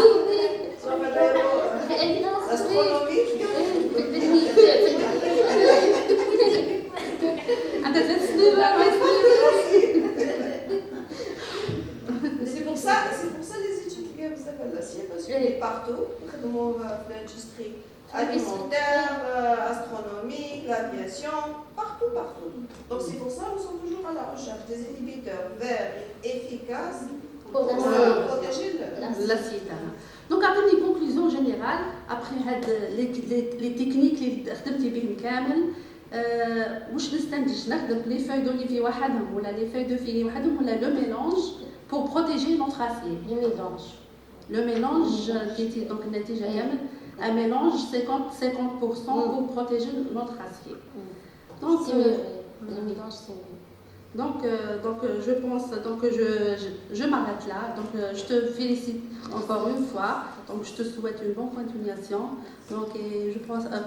C'est pour ça في l'industrie alimentaire, astronomique, l'aviation, partout, partout. Donc c'est pour ça que nous sommes toujours à la recherche des inhibiteurs verts et efficaces Pour protéger l'acier. Donc, après une conclusion générale, après les techniques اللي خدمتي بهم كامل واش نستنتج نخدم لي فeuilles d'olivier وحدهم ولا لي feuilles de figuier وحدهم ولا le mélange pour protéger notre acier. Le mélange qui était donc النتيجة كامل un mélange 50% pour protéger notre acier. Donc le mélange c'est mieux. Donc, je pense, donc je m'arrête là. Donc, je te félicite encore une fois. Donc, je te souhaite une bonne continuation. Donc, et je passe la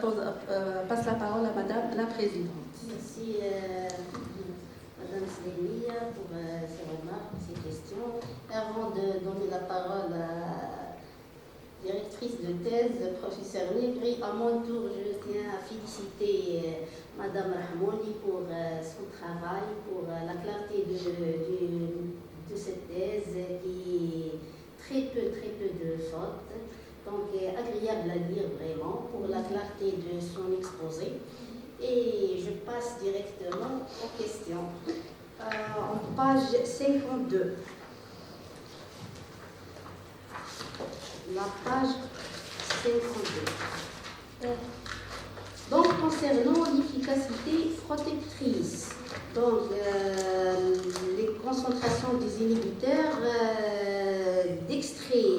parole à Madame la Présidente. Merci Madame Slemia pour ces remarques, ces questions. Avant de donner la parole à la directrice de thèse, professeur Negri, à mon tour, je tiens à féliciter Madame Rahmouni pour son travail, pour la clarté de cette thèse qui est très peu de fautes, donc agréable à lire vraiment pour la clarté de son exposé. Et je passe directement aux questions. En page 52. La page 52. Donc, concernant l'efficacité protectrice, donc les concentrations des inhibiteurs d'extrait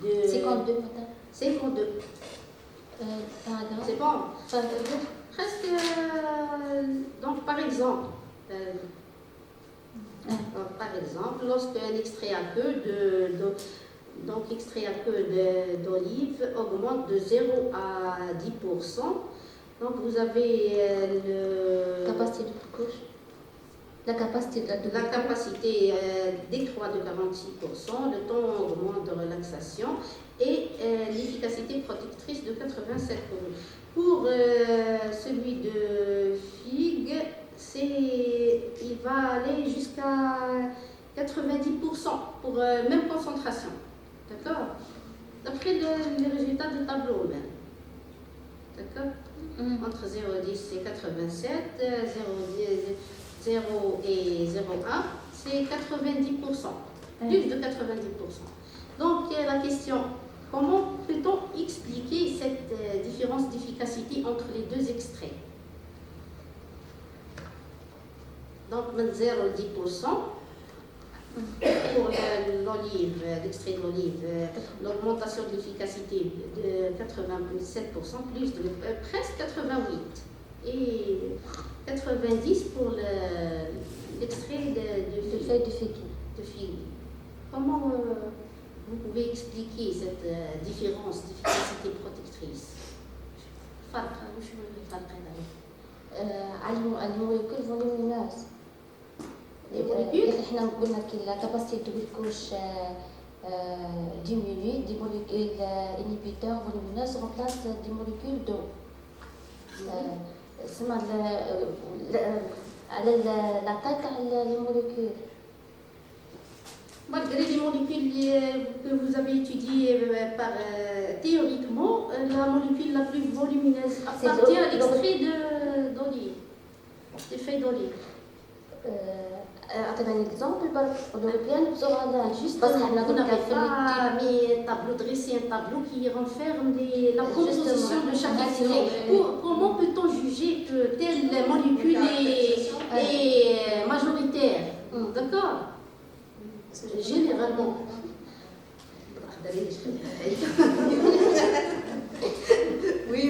de... 52, madame. 52. Paragraphe. C'est bon. Presque. Donc, par exemple, lorsqu'un extrait à queue d'olive augmente de 0 à 10%, donc vous avez Capacité de couche. La capacité la capacité décroît de 46%, le temps augmente de relaxation et l'efficacité protectrice de 87%. Pour celui de figue, il va aller jusqu'à 90% pour même concentration. D'accord? D'après les résultats du tableau même. D'accord? Entre 0,10 et 87, 0 et 0,1, c'est 90%. Plus de 90%. Donc, la question, comment peut-on expliquer cette différence d'efficacité entre les deux extraits? Donc, 0,10%. Pour l'olive, l'extrait d'olive, l'augmentation de l'efficacité de 87%, plus de presque 88%. Et 90% pour l'extrait de feuille de figue. Comment vous pouvez expliquer cette différence d'efficacité protectrice? الموليكول فوليومينوز. احنا قلنا كي لا كاباسيتي دو الكوش diminue, des molécules inhibiteurs volumineuses remplacent des molécules d'eau. على l'attaque على les molécules. Malgré les molécules que vous avez étudiées théoriquement, la molécule la plus volumineuse appartient à l'extrait d'olive, des feuilles d'olive. أعطينا un exemple l'Européen nous aura juste vous n'avez pas mis tableau dressé un tableau qui renferme la composition de chaque extrait. Comment peut-on juger que telle molécule est majoritaire? D'accord? Généralement. Oui,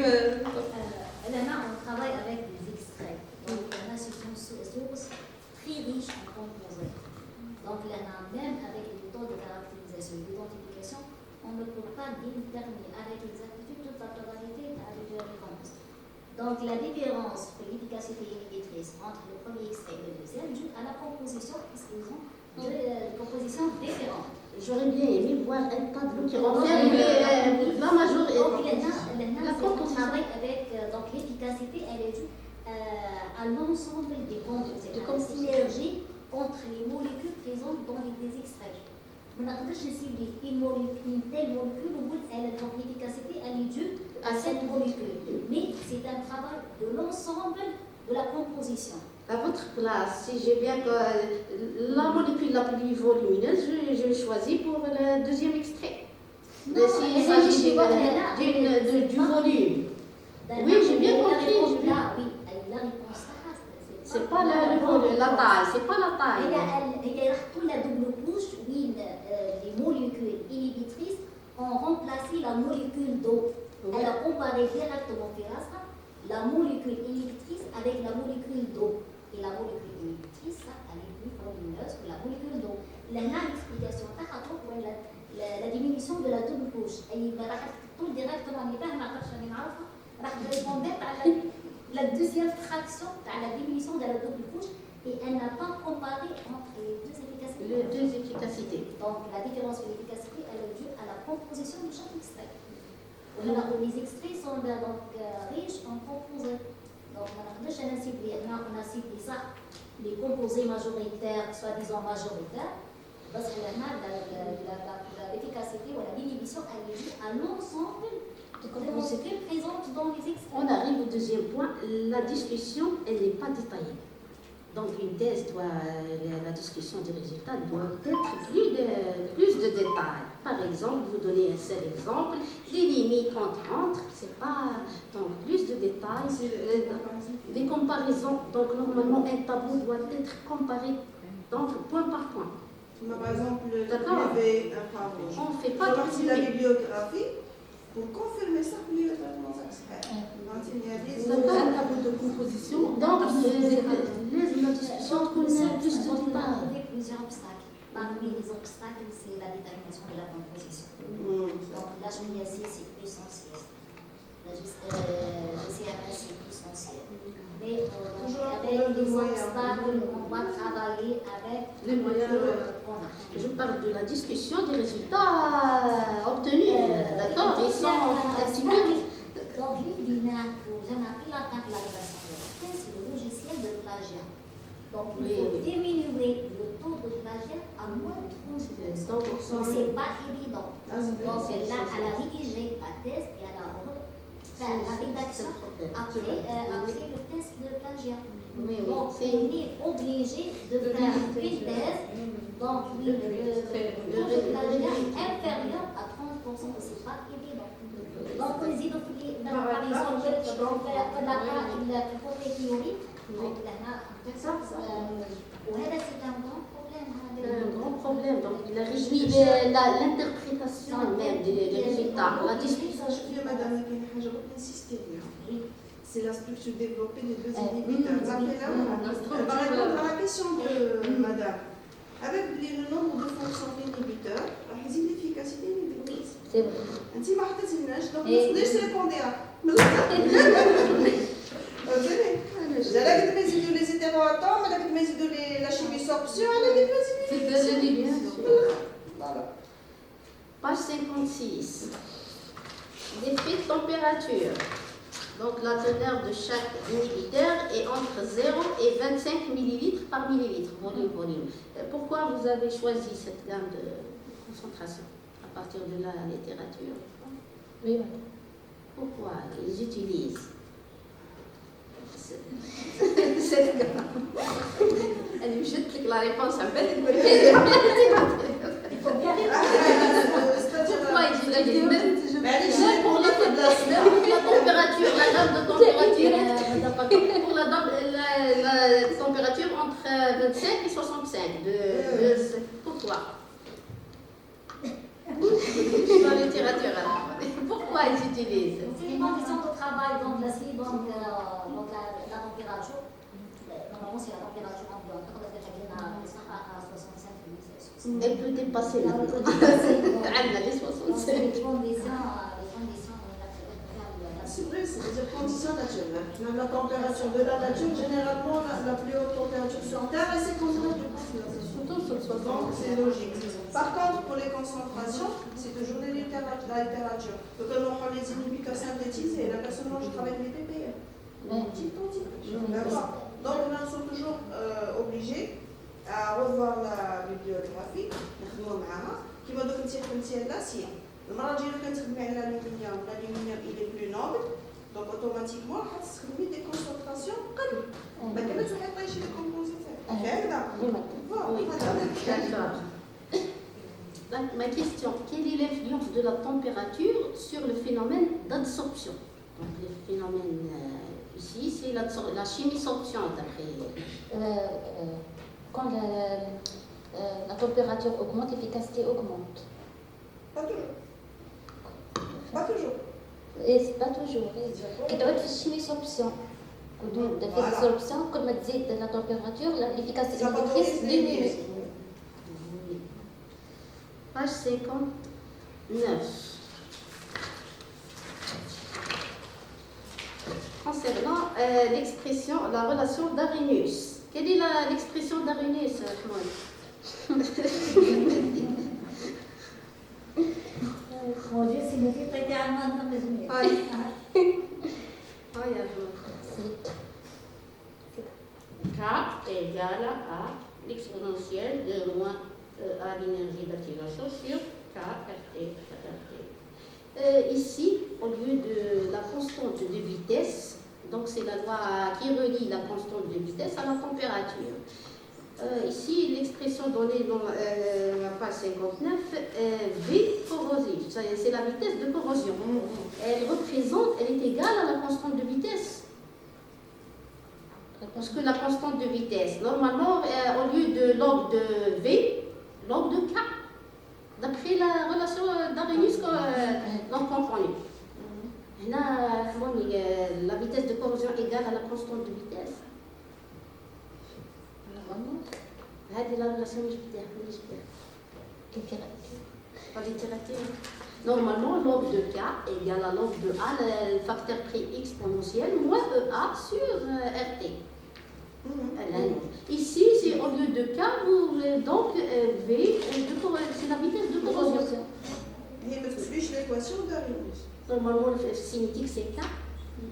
Là, on travaille avec des extraits. Donc, là, c'est une source très riche en composés. Donc, là, même avec les méthodes de caractérisation et d'identification, on ne peut pas déterminer avec exactitude toute la totalité de la réponse. Donc, la différence de l'efficacité inhibitrice entre le premier extrait et le deuxième due à la composition, puisqu'ils ont deux compositions différentes. J'aurais bien aimé voir un tableau qui renferme la majorité. Donc, on travaille avec l'efficacité, elle est due à l'ensemble des composés, de synergie entre les molécules présentes dans les extraits. ما نقدرش نسيبلي une telle molécule ونقول elle a l'efficacité elle est due à cette molécule. Mais c'est un travail de l'ensemble de la composition. À votre place, si j'ai bien que la molécule la plus volumineuse, je choisis pour le deuxième extrait. Non, S'il s'agit du volume. Oui, j'ai bien compris. Là, oui, la réponse là, C'est pas le volume, la taille, c'est pas la taille. Il y a la double couche, oui, les molécules inhibitrices ont remplacé la molécule d'eau. Elle a comparé directement la molécule inhibitrice avec la molécule d'eau. Et la molécule inhibitrice, elle est plus volumineuse que la molécule d'eau. Là, l'explication, la diminution de la double couche. Elle va tout directement, راح répondre à la deuxième fraction, à la diminution de la double couche, et elle n'a pas comparé entre les deux efficacités. Les deux efficacités. Donc la différence de l'efficacité, elle est due à la composition de chaque extrait. Les extraits sont donc riches en composés. Donc on a ciblé ça, les composés majoritaires, soi-disant majoritaires, parce que l'efficacité ou l'inhibition, elle est due à l'ensemble des molécules présentes dans les extraits. On arrive au deuxième point, la discussion, elle n'est pas détaillée. Donc une thèse la discussion des résultats doit être plus de détails. Par exemple, vous donnez un seul exemple, les limites entre, c'est pas, donc plus de détails, des comparaisons. Donc normalement, un tableau doit être comparé, donc point par point. Par exemple, le un travail. On ne fait pas de la bibliographie. Pour confirmer ça, il y a traitement extrait. Un tableau de composition. Donc, la discussion connaît plus de On détails. a trouvé plusieurs obstacles. Parmi les obstacles, c'est la détermination de la composition. Donc, la HPLC, c'est plus sensible. La GCRS, c'est plus sensible. Mais avec les obstacles, on va travailler avec les moyens qu'on a. Je parle de la discussion des résultats obtenus, d'accord? Ils sont un petit peu... Donc, l'INAC, j'en ai pris la calculation de la thèse, c'est le logiciel de plagiat. Donc, il faut diminuer le taux de plagiat à moins de 30%. Donc, ce n'est pas évident. Donc, là, elle a rédigé la thèse et elle a fait la rédaction après le test de plagiat. Donc, on est obligé de faire une thèse. Donc, le taux de plagiat est inférieur à 30%, ce n'est pas évident. Donc, par exemple, le côté théorique, وهذا c'est un grand problème. Un grand problème. Donc, il a réduit l'interprétation même des résultats. La discussion. Madame, c'est la structure développée des deux inhibiteurs. Par exemple, à la question de Madame, avec le nombre de fonctions d'inhibiteurs, l'efficacité inhibitrice. C'est vrai. انت ما حطيتيلناش دونك ما تقدريش تريبونديها انا قلت ما يزيدوا لي زيتيرو اتوم انا قلت ما يزيدوا لي لا شيمي سوربسيون انا قلت ما يزيدوا Voilà. Page 56. L'effet de température. Donc la teneur de chaque inhibiteur est entre 0 et 25 millilitres par millilitre, volume. Pourquoi vous avez choisi cette gamme de concentration à partir de la littérature? Oui, madame. Pourquoi ils utilisent cette gamme? Elle me jette la réponse un peu. Il faut bien Pourquoi ils utilisent pour la température, la gamme de température, pour la température entre 25 et 65. Pourquoi? Dans la littérature, alors. Pourquoi ils utilisent? C'est les conditions de travail, donc la température. Normalement, c'est la température ambiante. Quand on est à 65 degrés. Elle peut dépasser la les 65. Les conditions C'est vrai, c'est-à-dire conditions naturelles. Même la température de la nature, généralement, la plus haute température sur Terre, et c'est concentré. Surtout sur le 60. Donc, c'est logique. Par contre, pour les concentrations, c'est toujours la littérature. Donc, on prend les inhibiteurs synthétisés, et la personne, moi, je travaille avec les PPM. D'accord. Donc, là, nous sommes toujours obligés à revoir la bibliographie, كيما دوك انت خدمتي على الاسيا المره الجايه كتخدمي على الالومنيوم الى بلو نوبل دونك اوتوماتيكمون راح تستخدمي دي كونسونطراسيون قل ما كان تحطي شي كومبوزيت هكذا Oui, d'accord. Donc, ma question, quelle est l'influence de la température sur le phénomène d'absorption? Donc, le phénomène ici, c'est la chimie-sorption d'après. Quand la température augmente, l'efficacité augmente. Pas toujours. Pas toujours. Et c'est pas toujours. Qui doit être chimie sorption. Quand on fait absorption, comme on dit la température, l'efficacité diminue. Page 59. Concernant l'expression, la relation d'Arrhenius. Quelle est l'expression d'Arrhenius, Ahmed? Mon Dieu, c'est une fille prêtée à moi dans mes yeux. K égale à l'exponentielle de moins à l'énergie d'activation sur K RT. Ici, au lieu de la constante de vitesse, donc c'est la loi qui relie la constante de vitesse à la température. Ici, l'expression donnée dans la page 59, V corrosive, c'est la vitesse de corrosion. Elle est égale à la constante de vitesse. Parce que la constante de vitesse, normalement, au lieu de log de V, log de K. D'après la relation d'Arrhenius qu'on comprend. Là, la vitesse de corrosion égale à la constante de vitesse. هذه la relation مش littérature. Normalement, log de K égale à log de A, le facteur prix exponentiel, moins EA sur RT. Ici, c'est au lieu de K, donc V, c'est la vitesse de corrosion. هي ما تكتبيش l'équation d'Arrhenius. Normalement, le cinétique, c'est K.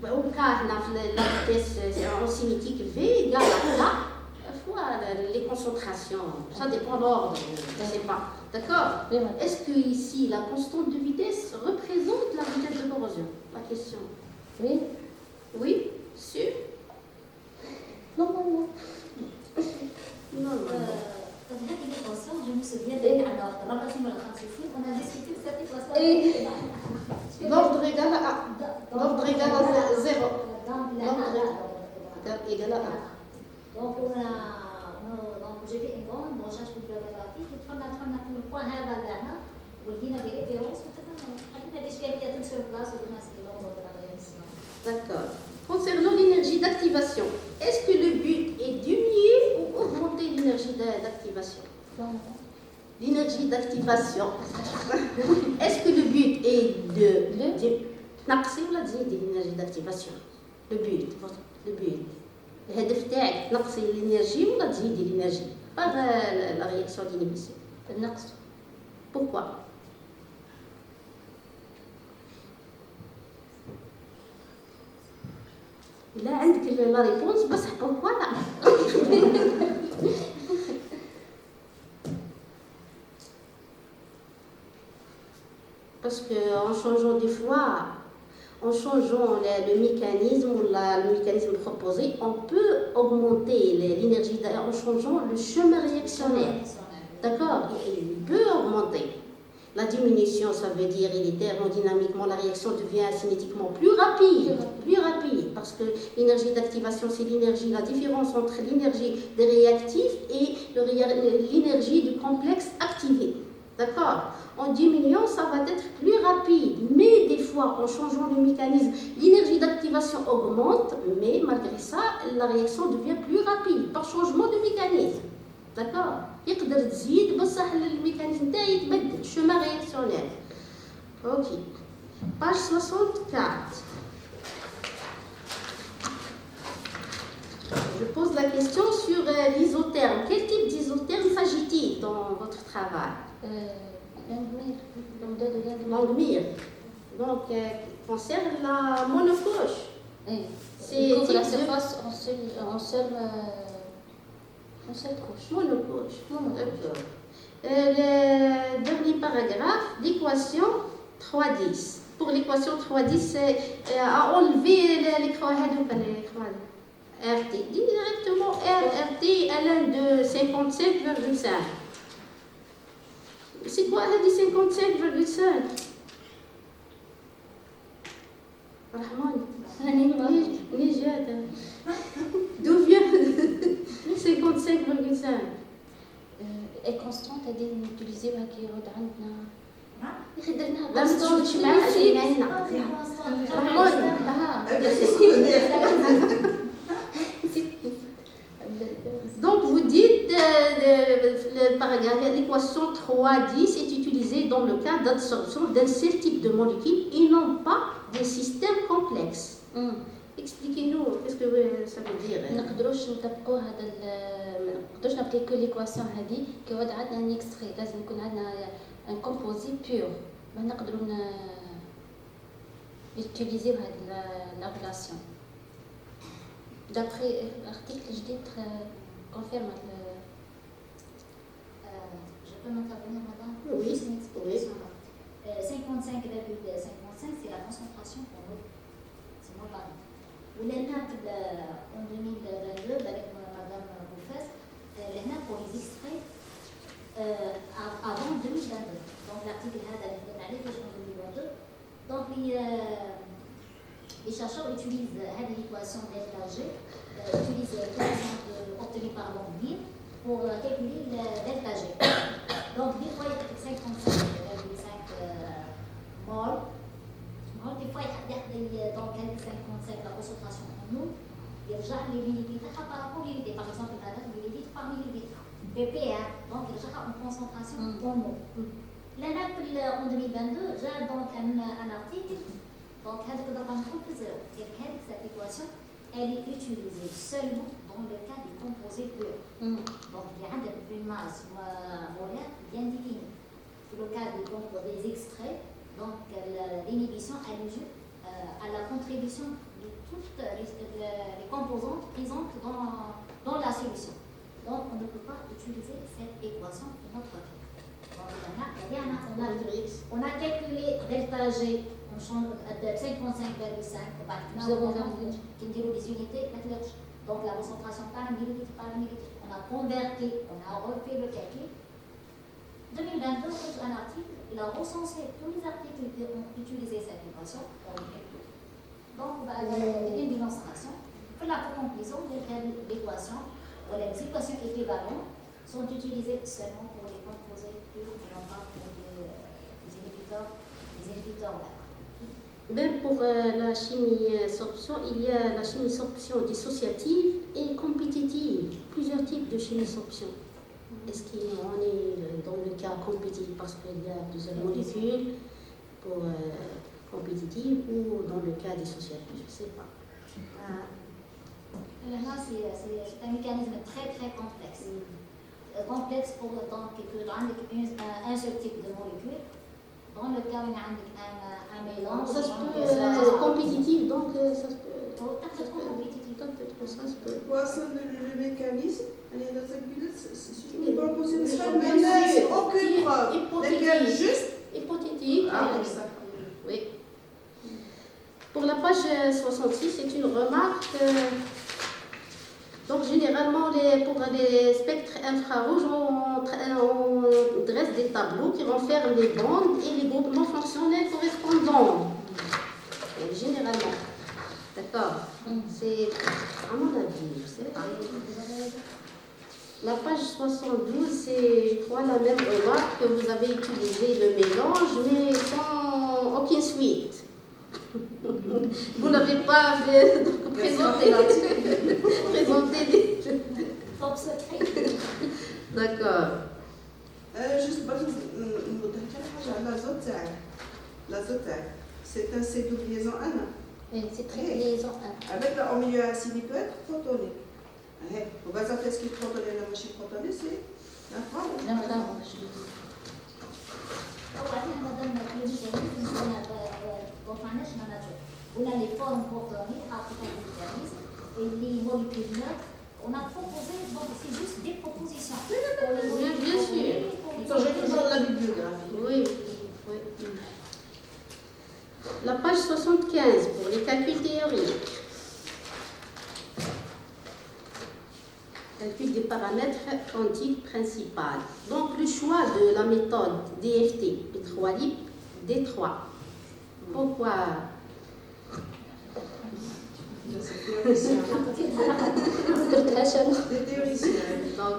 Au K, la vitesse en cinétique V égale à K fois les concentrations. Ça dépend de l'ordre, je ne sais pas. D'accord? Est-ce que ici, la constante de vitesse représente la vitesse de corrosion? La question. Oui. Oui? Sûr? Normalement. Normalement. Dans cette équation, je me souviens alors, dans la partie de la transfusion, on a discuté de cette équation. L'ordre égale à A. L'ordre égale à 0. Donc, Égale à A. donc j'ai fait une grande recherche bibliographique et on a fait le point هذا لنا ولقينا بريفيرونس حطينا الاشكاليات sur place ودنا سكيلون D'accord. Concernant l'énergie d'activation, est-ce que le but est diminuer ou augmenter l'énergie d'activation? L'énergie d'activation. Est-ce que le but est de نقصي ولا تزيدي l'énergie d'activation? Le but. الهدف تاعك تنقصي الانرجي ولا تزيدي الانرجي par la réaction d'inhibition. النقص. Pourquoi? لا عندك لا ريبونس بصح pourquoi لا. Parce qu'en changeant des fois, en changeant le mécanisme ou le mécanisme proposé, on peut augmenter l'énergie en changeant le chemin réactionnel. D'accord? Il peut augmenter. La diminution, ça veut dire thermodynamiquement, la réaction devient cinétiquement plus rapide, parce que l'énergie d'activation, c'est l'énergie, la différence entre l'énergie des réactifs et l'énergie du complexe activé. D'accord? En diminuant, ça va être plus rapide, mais des fois, en changeant le mécanisme, l'énergie d'activation augmente, mais malgré ça, la réaction devient plus rapide par changement de mécanisme. D'accord? يقدر تزيد بصح الميكانيزم تاعي يتبدل chemin réactionnel. Ok. Page 64. Je pose la question sur l'isotherme. Quel type d'isotherme s'agit-il dans votre travail? Langmuir. Donc, concerne la monocoque. C'est la surface en seule couche. Monocoque. D'accord. Le dernier paragraphe, l'équation 3,10. Pour l'équation 3,10, c'est à enlever les croix RT. Directement RT ln de 55,5. C'est quoi RT 55,5? Rahman, d'où vient 55,5? est constante à utiliser ma qui يرد عندنا لا ما تشوفش معايا عشان عندنا Donc vous dites le paragraphe, l'équation 3,10 est utilisée dans le cas d'absorption d'un seul type de molécule et non pas des systèmes complexes. Expliquez-nous, qu'est-ce que ça veut dire? ما نقدروش نطبقوا هذا ما نقدروش نابليكو ليكواسيون هذه كي وضع عندنا ان اكستري لازم يكون عندنا ان كومبوزي بيور ما نقدروا نوتيليزيو هاد لا ريلاسيون دابري l'article جديد confirme Je peux m'intervenir, madame? Oui. Juste une explication. 55,55, c'est la concentration pour nous. C'est moi pas. Ou l'ENAP en 2022, avec madame Boufès, l'ENAP pour les extraits avant 2022. Donc l'article là, en 2022. Donc les chercheurs utilisent l'équation delta G, utilisent l'équation obtenue par Lambert pour calculer le delta G. Donc des fois il y a 55,5 mol. Des fois il y a donc 55 la concentration en nous. Il y a déjà les millilitres par rapport aux millilitres. Par exemple, la date millilitres par millilitre. ppm, donc il y a déjà une concentration en nous. L'ANAP en 2022, j'ai donc un article. Donc, cette équation, elle est utilisée seulement dans le cas du composé pur. Donc, il y a une masse molaire bien définie. Pour le cas des extraits, donc l'inhibition elle est due à la contribution de toutes les composantes présentes dans la solution. Donc, on ne peut pas utiliser cette équation de notre cas. Donc, on a calculé delta G. On change de 55,5 qui me dit des unités, donc la concentration par millilitre par millilitre. On a converti, on a refait le calcul. 2022, on a un article, il a recensé tous les articles qui ont utilisé cette équation. Donc, on va avoir une démonstration que la conclusion de l'équation, ou les équations équivalentes, sont utilisées seulement pour les composés purs et non pas pour les inhibiteurs. Même pour la chimie sorption, il y a la chimie sorption dissociative et compétitive. Plusieurs types de chimie sorption. Est-ce qu'on est dans le cas compétitif parce qu'il y a plusieurs molécules pour compétitive ou dans le cas dissociatif? Je ne sais pas. Là, c'est un mécanisme très très complexe. Complexe pour autant que un seul type de molécule. Dans le cas où il y a un mélange, ça se peut compétitif, donc ça se peut. Ça se peut. Quoi, le mécanisme, c'est une proposition, mais il n'y a aucune preuve. Hypothétique. Juste Hypothétique. Ah, ça. Oui. Pour la page 66, c'est une remarque. Donc, généralement, pour les spectres infrarouges, on dresse des tableaux qui renferment les bandes et les groupements fonctionnels correspondants. Généralement. D'accord. C'est, à mon avis, je sais pas. La page 72, c'est, je crois, la même remarque que vous avez utilisé le mélange, mais sans aucune suite. Vous n'avez pas présenté des... Top secret. D'accord. Juste l'azote, c'est un C double liaison 1. C'est très liaison 1. Avec la au milieu acide, il peut être protoné. Au bas, ça fait ce qui est protoné, la machine protonée, c'est l'infrarouge. L'infrarouge. On a les formes protonées, et les molécules neutres. On a proposé, donc c'est juste des propositions. Bien sûr. changez toujours la bibliographie. Oui, oui. La page 75 pour les calculs théoriques. Calcul des paramètres quantiques principales. Donc, le choix de la méthode DFT, P3 Lib, D3. Pourquoi? Les théoriciens. Donc,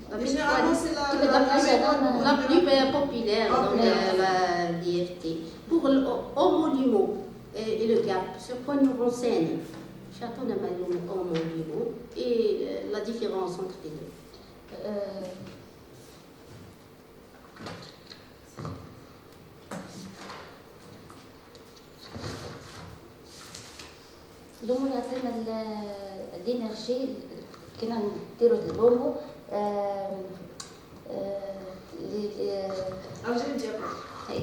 la Mais P3 généralement, Lib, c'est la plus populaire dans la DFT. Pour l'homolimo et le gap, sur quoi nous renseigne Château de homolimo et la différence entre les deux. الهومو يعطينا الانرجي كنا نديرو الهومو Ah, j'ai le diable. هاي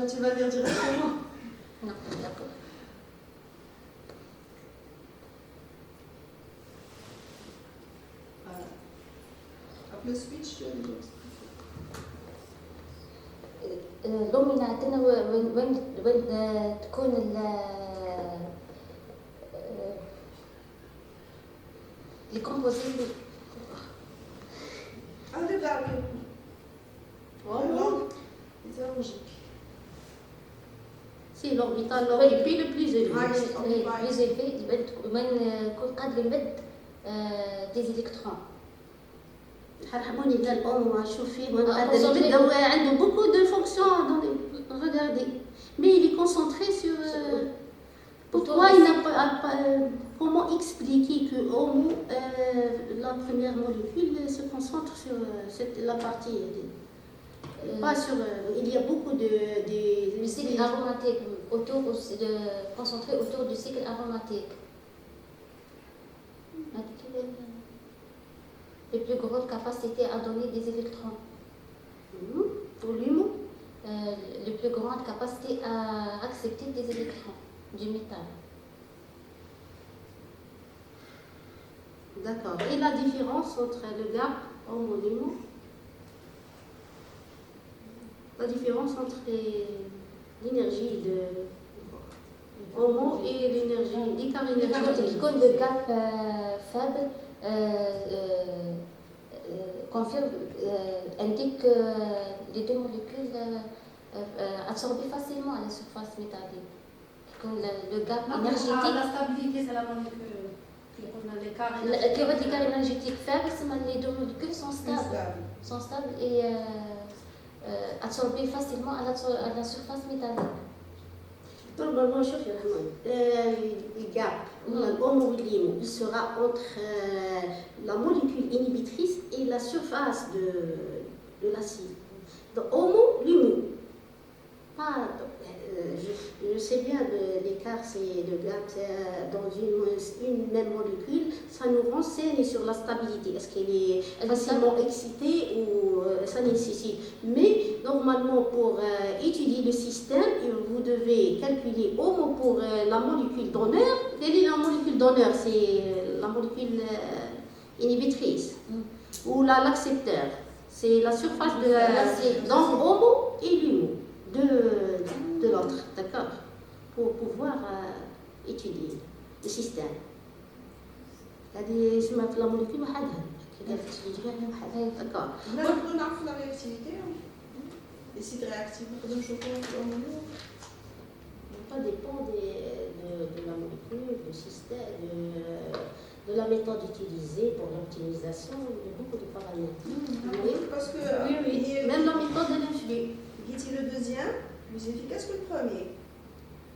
Tu vas dire directement. Non, d'accord. Voilà. Après le switch, tu vas le dire. الهومو يعطينا وين تكون les composés. Ah, le gars, Homo, c'est logique. c'est l'orbital l'orbital le plus élevé. plus élevé وين يكون قادر يمد des électrons. Harmonie de l'homme, عنده beaucoup de fonctions. Regardez. Mais il est concentré sur. Pourquoi il n'a pas. Comment expliquer que Homo, la première molécule, se concentre sur la partie. Pas sur. Il y a beaucoup de. Le cycle aromatique, concentré autour du cycle aromatique. Les plus grandes capacités à donner des électrons. Pour l'humain. Les plus grandes capacités à accepter des électrons du métal. D'accord. Et la différence entre le gap homo-lumo, la différence entre l'énergie de homo et l'énergie d'écart énergétique. Quand le gap faible confirme, indique que les deux molécules absorbent facilement à la surface métallique. Quand le gap énergétique, La stabilité, c'est la molécule. On a l'écart l'écart énergétique faible, les deux molécules sont stables et absorbées facilement à la surface métallique. Normalement, le gap, l'homo-lumo, il sera entre la molécule inhibitrice et la surface de l'acide. Donc, homo-lumo, pas. Je sais bien l'écart, c'est le gap dans une même molécule, ça nous renseigne sur la stabilité. Est-ce qu'elle est facilement excitée ou ça nécessite. Mais normalement, pour étudier le système, vous devez calculer homo pour la molécule donneur. Quelle est la molécule donneur? C'est la molécule inhibitrice ou l'accepteur. C'est la surface de l'acide. Donc homo et lumo de l'autre, d'accord, pour pouvoir étudier le système. هذه اسمها في الموليكول وحدها كذا في التجربة وحدها d'accord. نقدروا نعرفوا la réactivité les sites réactifs نقدروا نشوفوهم في الهرمون. Ça dépend de la molécule, du système, de la méthode utilisée pour l'optimisation, il y a beaucoup de paramètres. Oui, parce que Oui. Même la méthode de l'influx. Guitti le deuxième, plus efficace que le premier.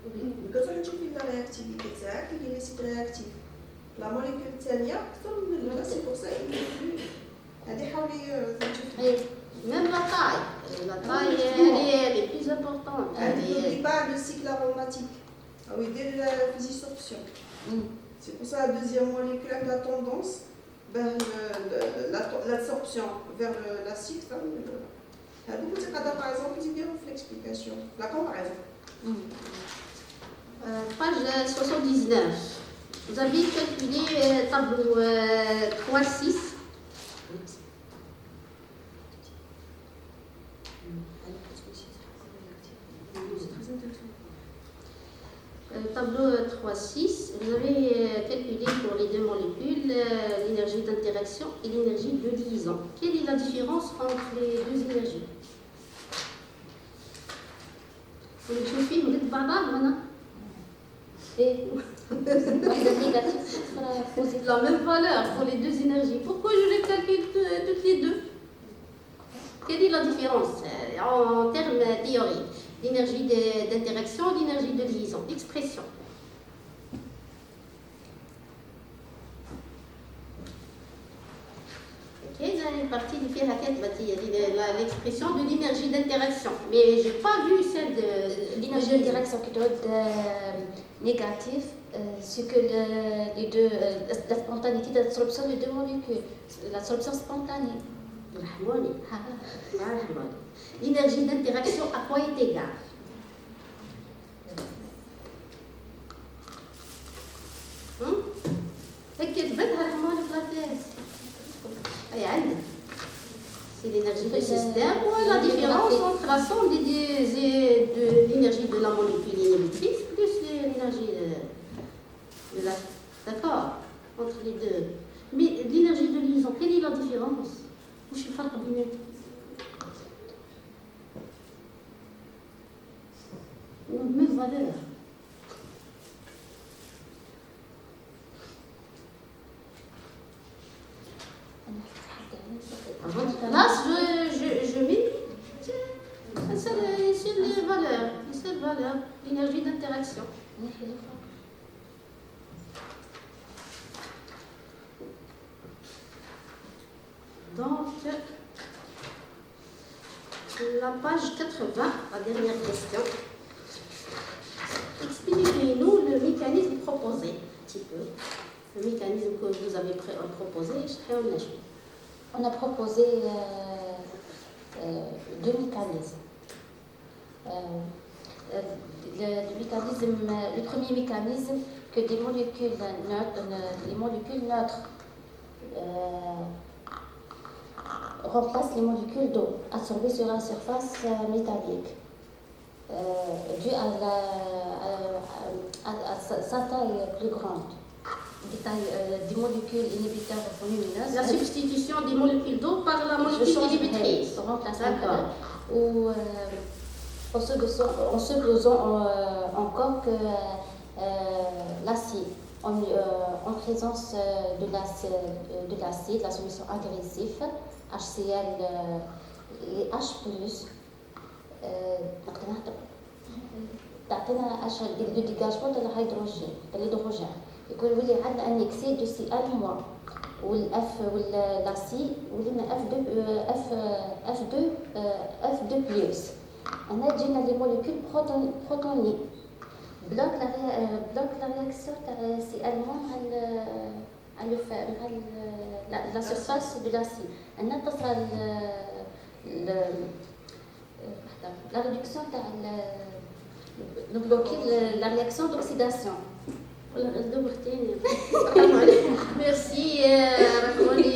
Mais quand on trouve la réactivité, il y a les sites réactifs. La molécule الثانية أكثر من الأولى, c'est pour ça qu'il est plus. هذه حاولي تشوفي. Même la taille, elle est plus importante. N'oublie pas le cycle aromatique. Ah oui, dès la physisorption. C'est pour ça la deuxième molécule a la tendance vers l'absorption vers l'acide. Par exemple, ils diront l'explication, la comparaison. Page 79. Vous avez calculé tableau 3.6. tableau 3.6, vous avez calculé pour les deux molécules l'énergie d'interaction et l'énergie de liaison. Quelle est la différence entre les deux énergies? تشوفيه ولد بعضها هنا واحدة négative, l'autre positive. la même valeur pour les deux énergies. Pourquoi je les calcule toutes les deux? Quelle est la différence en termes théoriques? L'énergie d'interaction et l'énergie de liaison. Expression. Ok, j'ai une partie du fait l'expression de l'énergie d'interaction. Mais je n'ai pas vu celle de L'énergie d'interaction qui doit être négative, c'est que les deux, la spontanéité d'absorption des deux molécules, l'absorption spontanée. L'énergie d'interaction à quoi est égale? C'est l'énergie du système ou la différence entre la somme de l'énergie de la molécule inhibitrice plus l'énergie de la... D'accord? Entre les deux. Mais l'énergie de liaison, quelle est la différence? Où je suis pas même valeur. Là, je mets une seule valeur, l'énergie d'interaction. Donc, la page 80, la dernière question. Expliquez-nous le mécanisme proposé, un petit peu. Le mécanisme que vous avez proposé, On a proposé deux mécanismes. Le premier mécanisme, que des molécules neutres, les molécules neutres remplacent les molécules d'eau absorbées sur la surface métallique. Dû à sa taille plus grande. Des molécules inhibiteurs volumineuses. La substitution des molécules d'eau par la molécule inhibitrice. Ou en supposant encore que l'acide, en présence de l'acide, la solution agressive, HCl et H+, تعطينا le dégagement de l'hydrogène. يكون ولي عندنا ان اكسيد دو سي ال موان والاف ولا سي ولينا اف 2 بلس. هنا جينا لي موليكول بروتوني بلوك لا رياكسيون تاع سي ال موان مع لا سيرفاس دو لا سي. هنا تصل لا ريدكسيون تاع نبلوكي لا رياكسيون دوكسيداسيون. Merci, Rahmani.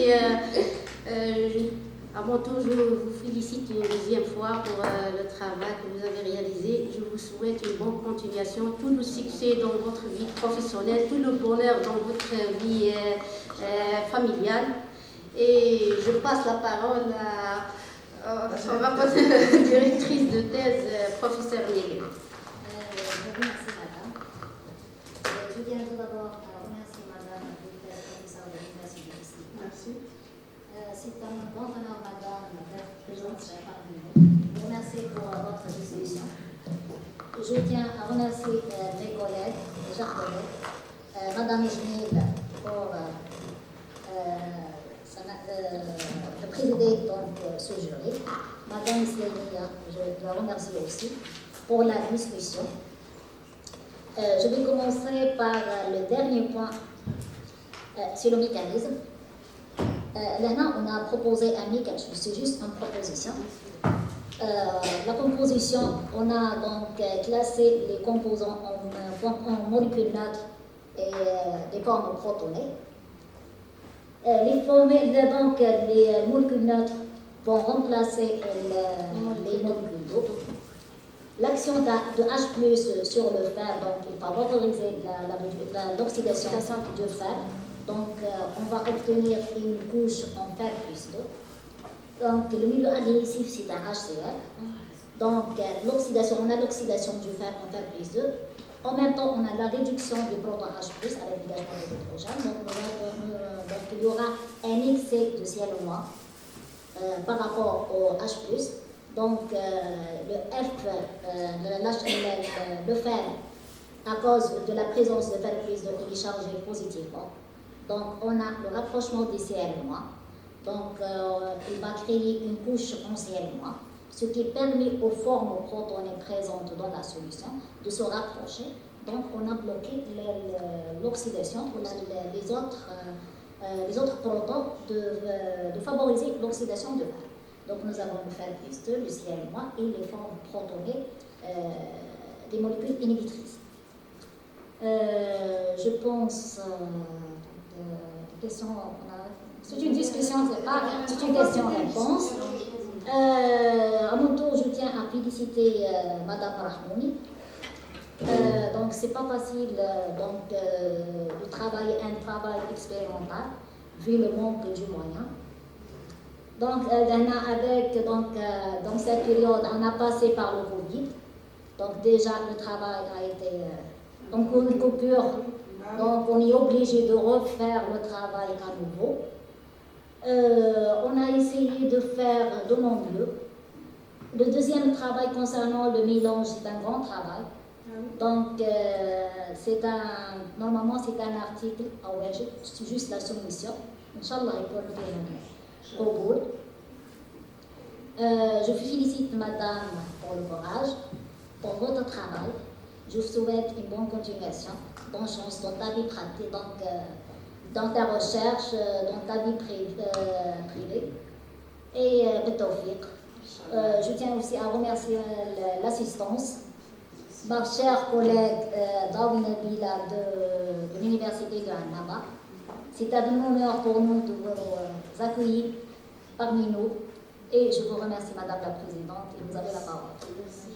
Avant tout, je vous félicite une deuxième fois pour le travail que vous avez réalisé. Je vous souhaite une bonne continuation, tout le succès dans votre vie professionnelle, tout le bonheur dans votre vie familiale. Et je passe la parole à la directrice de thèse, professeure Négri. Je tiens tout d'abord à remercier Madame la professeure de l'Université ici. Merci. C'est un grand honneur, Madame, d'être présente parmi nous. Je vous remercie pour votre discussion. Je tiens à remercier mes collègues, mes chers collègues, Madame Ismail pour de présider donc ce jury. Madame Ismaïlia, je dois remercier aussi pour la discussion. Je vais commencer par le dernier point sur le mécanisme. Là, on a proposé un mécanisme, c'est juste une proposition. La composition, on a donc classé les composants en molécules neutres et des formes protonées. Les molécules neutres vont remplacer les molécules d'eau. L'action de H+, sur le fer, donc il va favoriser l'oxydation du fer. Donc on va obtenir une couche en fer plus 2. Donc le milieu adhésif, c'est un HCl. Donc l'oxydation, on a l'oxydation du fer en fer plus 2. En même temps, on a la réduction du proton H+, avec l'engagement de l'hydrogène. Donc il y aura un excès de Cl- par rapport au H+. Donc, le F, le fer, à cause de la présence de fer plus 2, il est chargé positivement. Donc, on a le rapprochement des Cl-. Donc, il va créer une couche en Cl-, ce qui permet aux formes protonées présentes dans la solution de se rapprocher. Donc, on a bloqué l'oxydation pour les autres protons de favoriser l'oxydation de fer. Donc nous avons le fer plus 2, le Cl- et les formes protonées des molécules inhibitrices. Je pense c'est une discussion, c'est une question-réponse. À mon tour, je tiens à féliciter Madame Rahmouni. Donc c'est pas facile de travailler un travail expérimental vu le manque du moyen. Donc, dans cette période, on a passé par le Covid. Donc, déjà, le travail a été en coupure. Donc, on est obligé de refaire le travail à nouveau. On a essayé de faire de mon mieux. Le deuxième travail concernant le mélange, c'est un grand travail. Donc, normalement, c'est un article à ORG, c'est juste la soumission. Inch'Allah, il peut le terminer. Au bout. Je vous félicite, Madame, pour le courage, pour votre travail. Je vous souhaite une bonne continuation, bonne chance dans ta vie pratique, dans ta recherche, dans ta vie privée. Et je tiens aussi à remercier l'assistance, ma chère collègue Daoui Nabila de l'Université de Annaba. C'est un honneur pour nous de vous accueillir parmi nous. Et je vous remercie, Madame la Présidente, et vous avez la parole. Merci.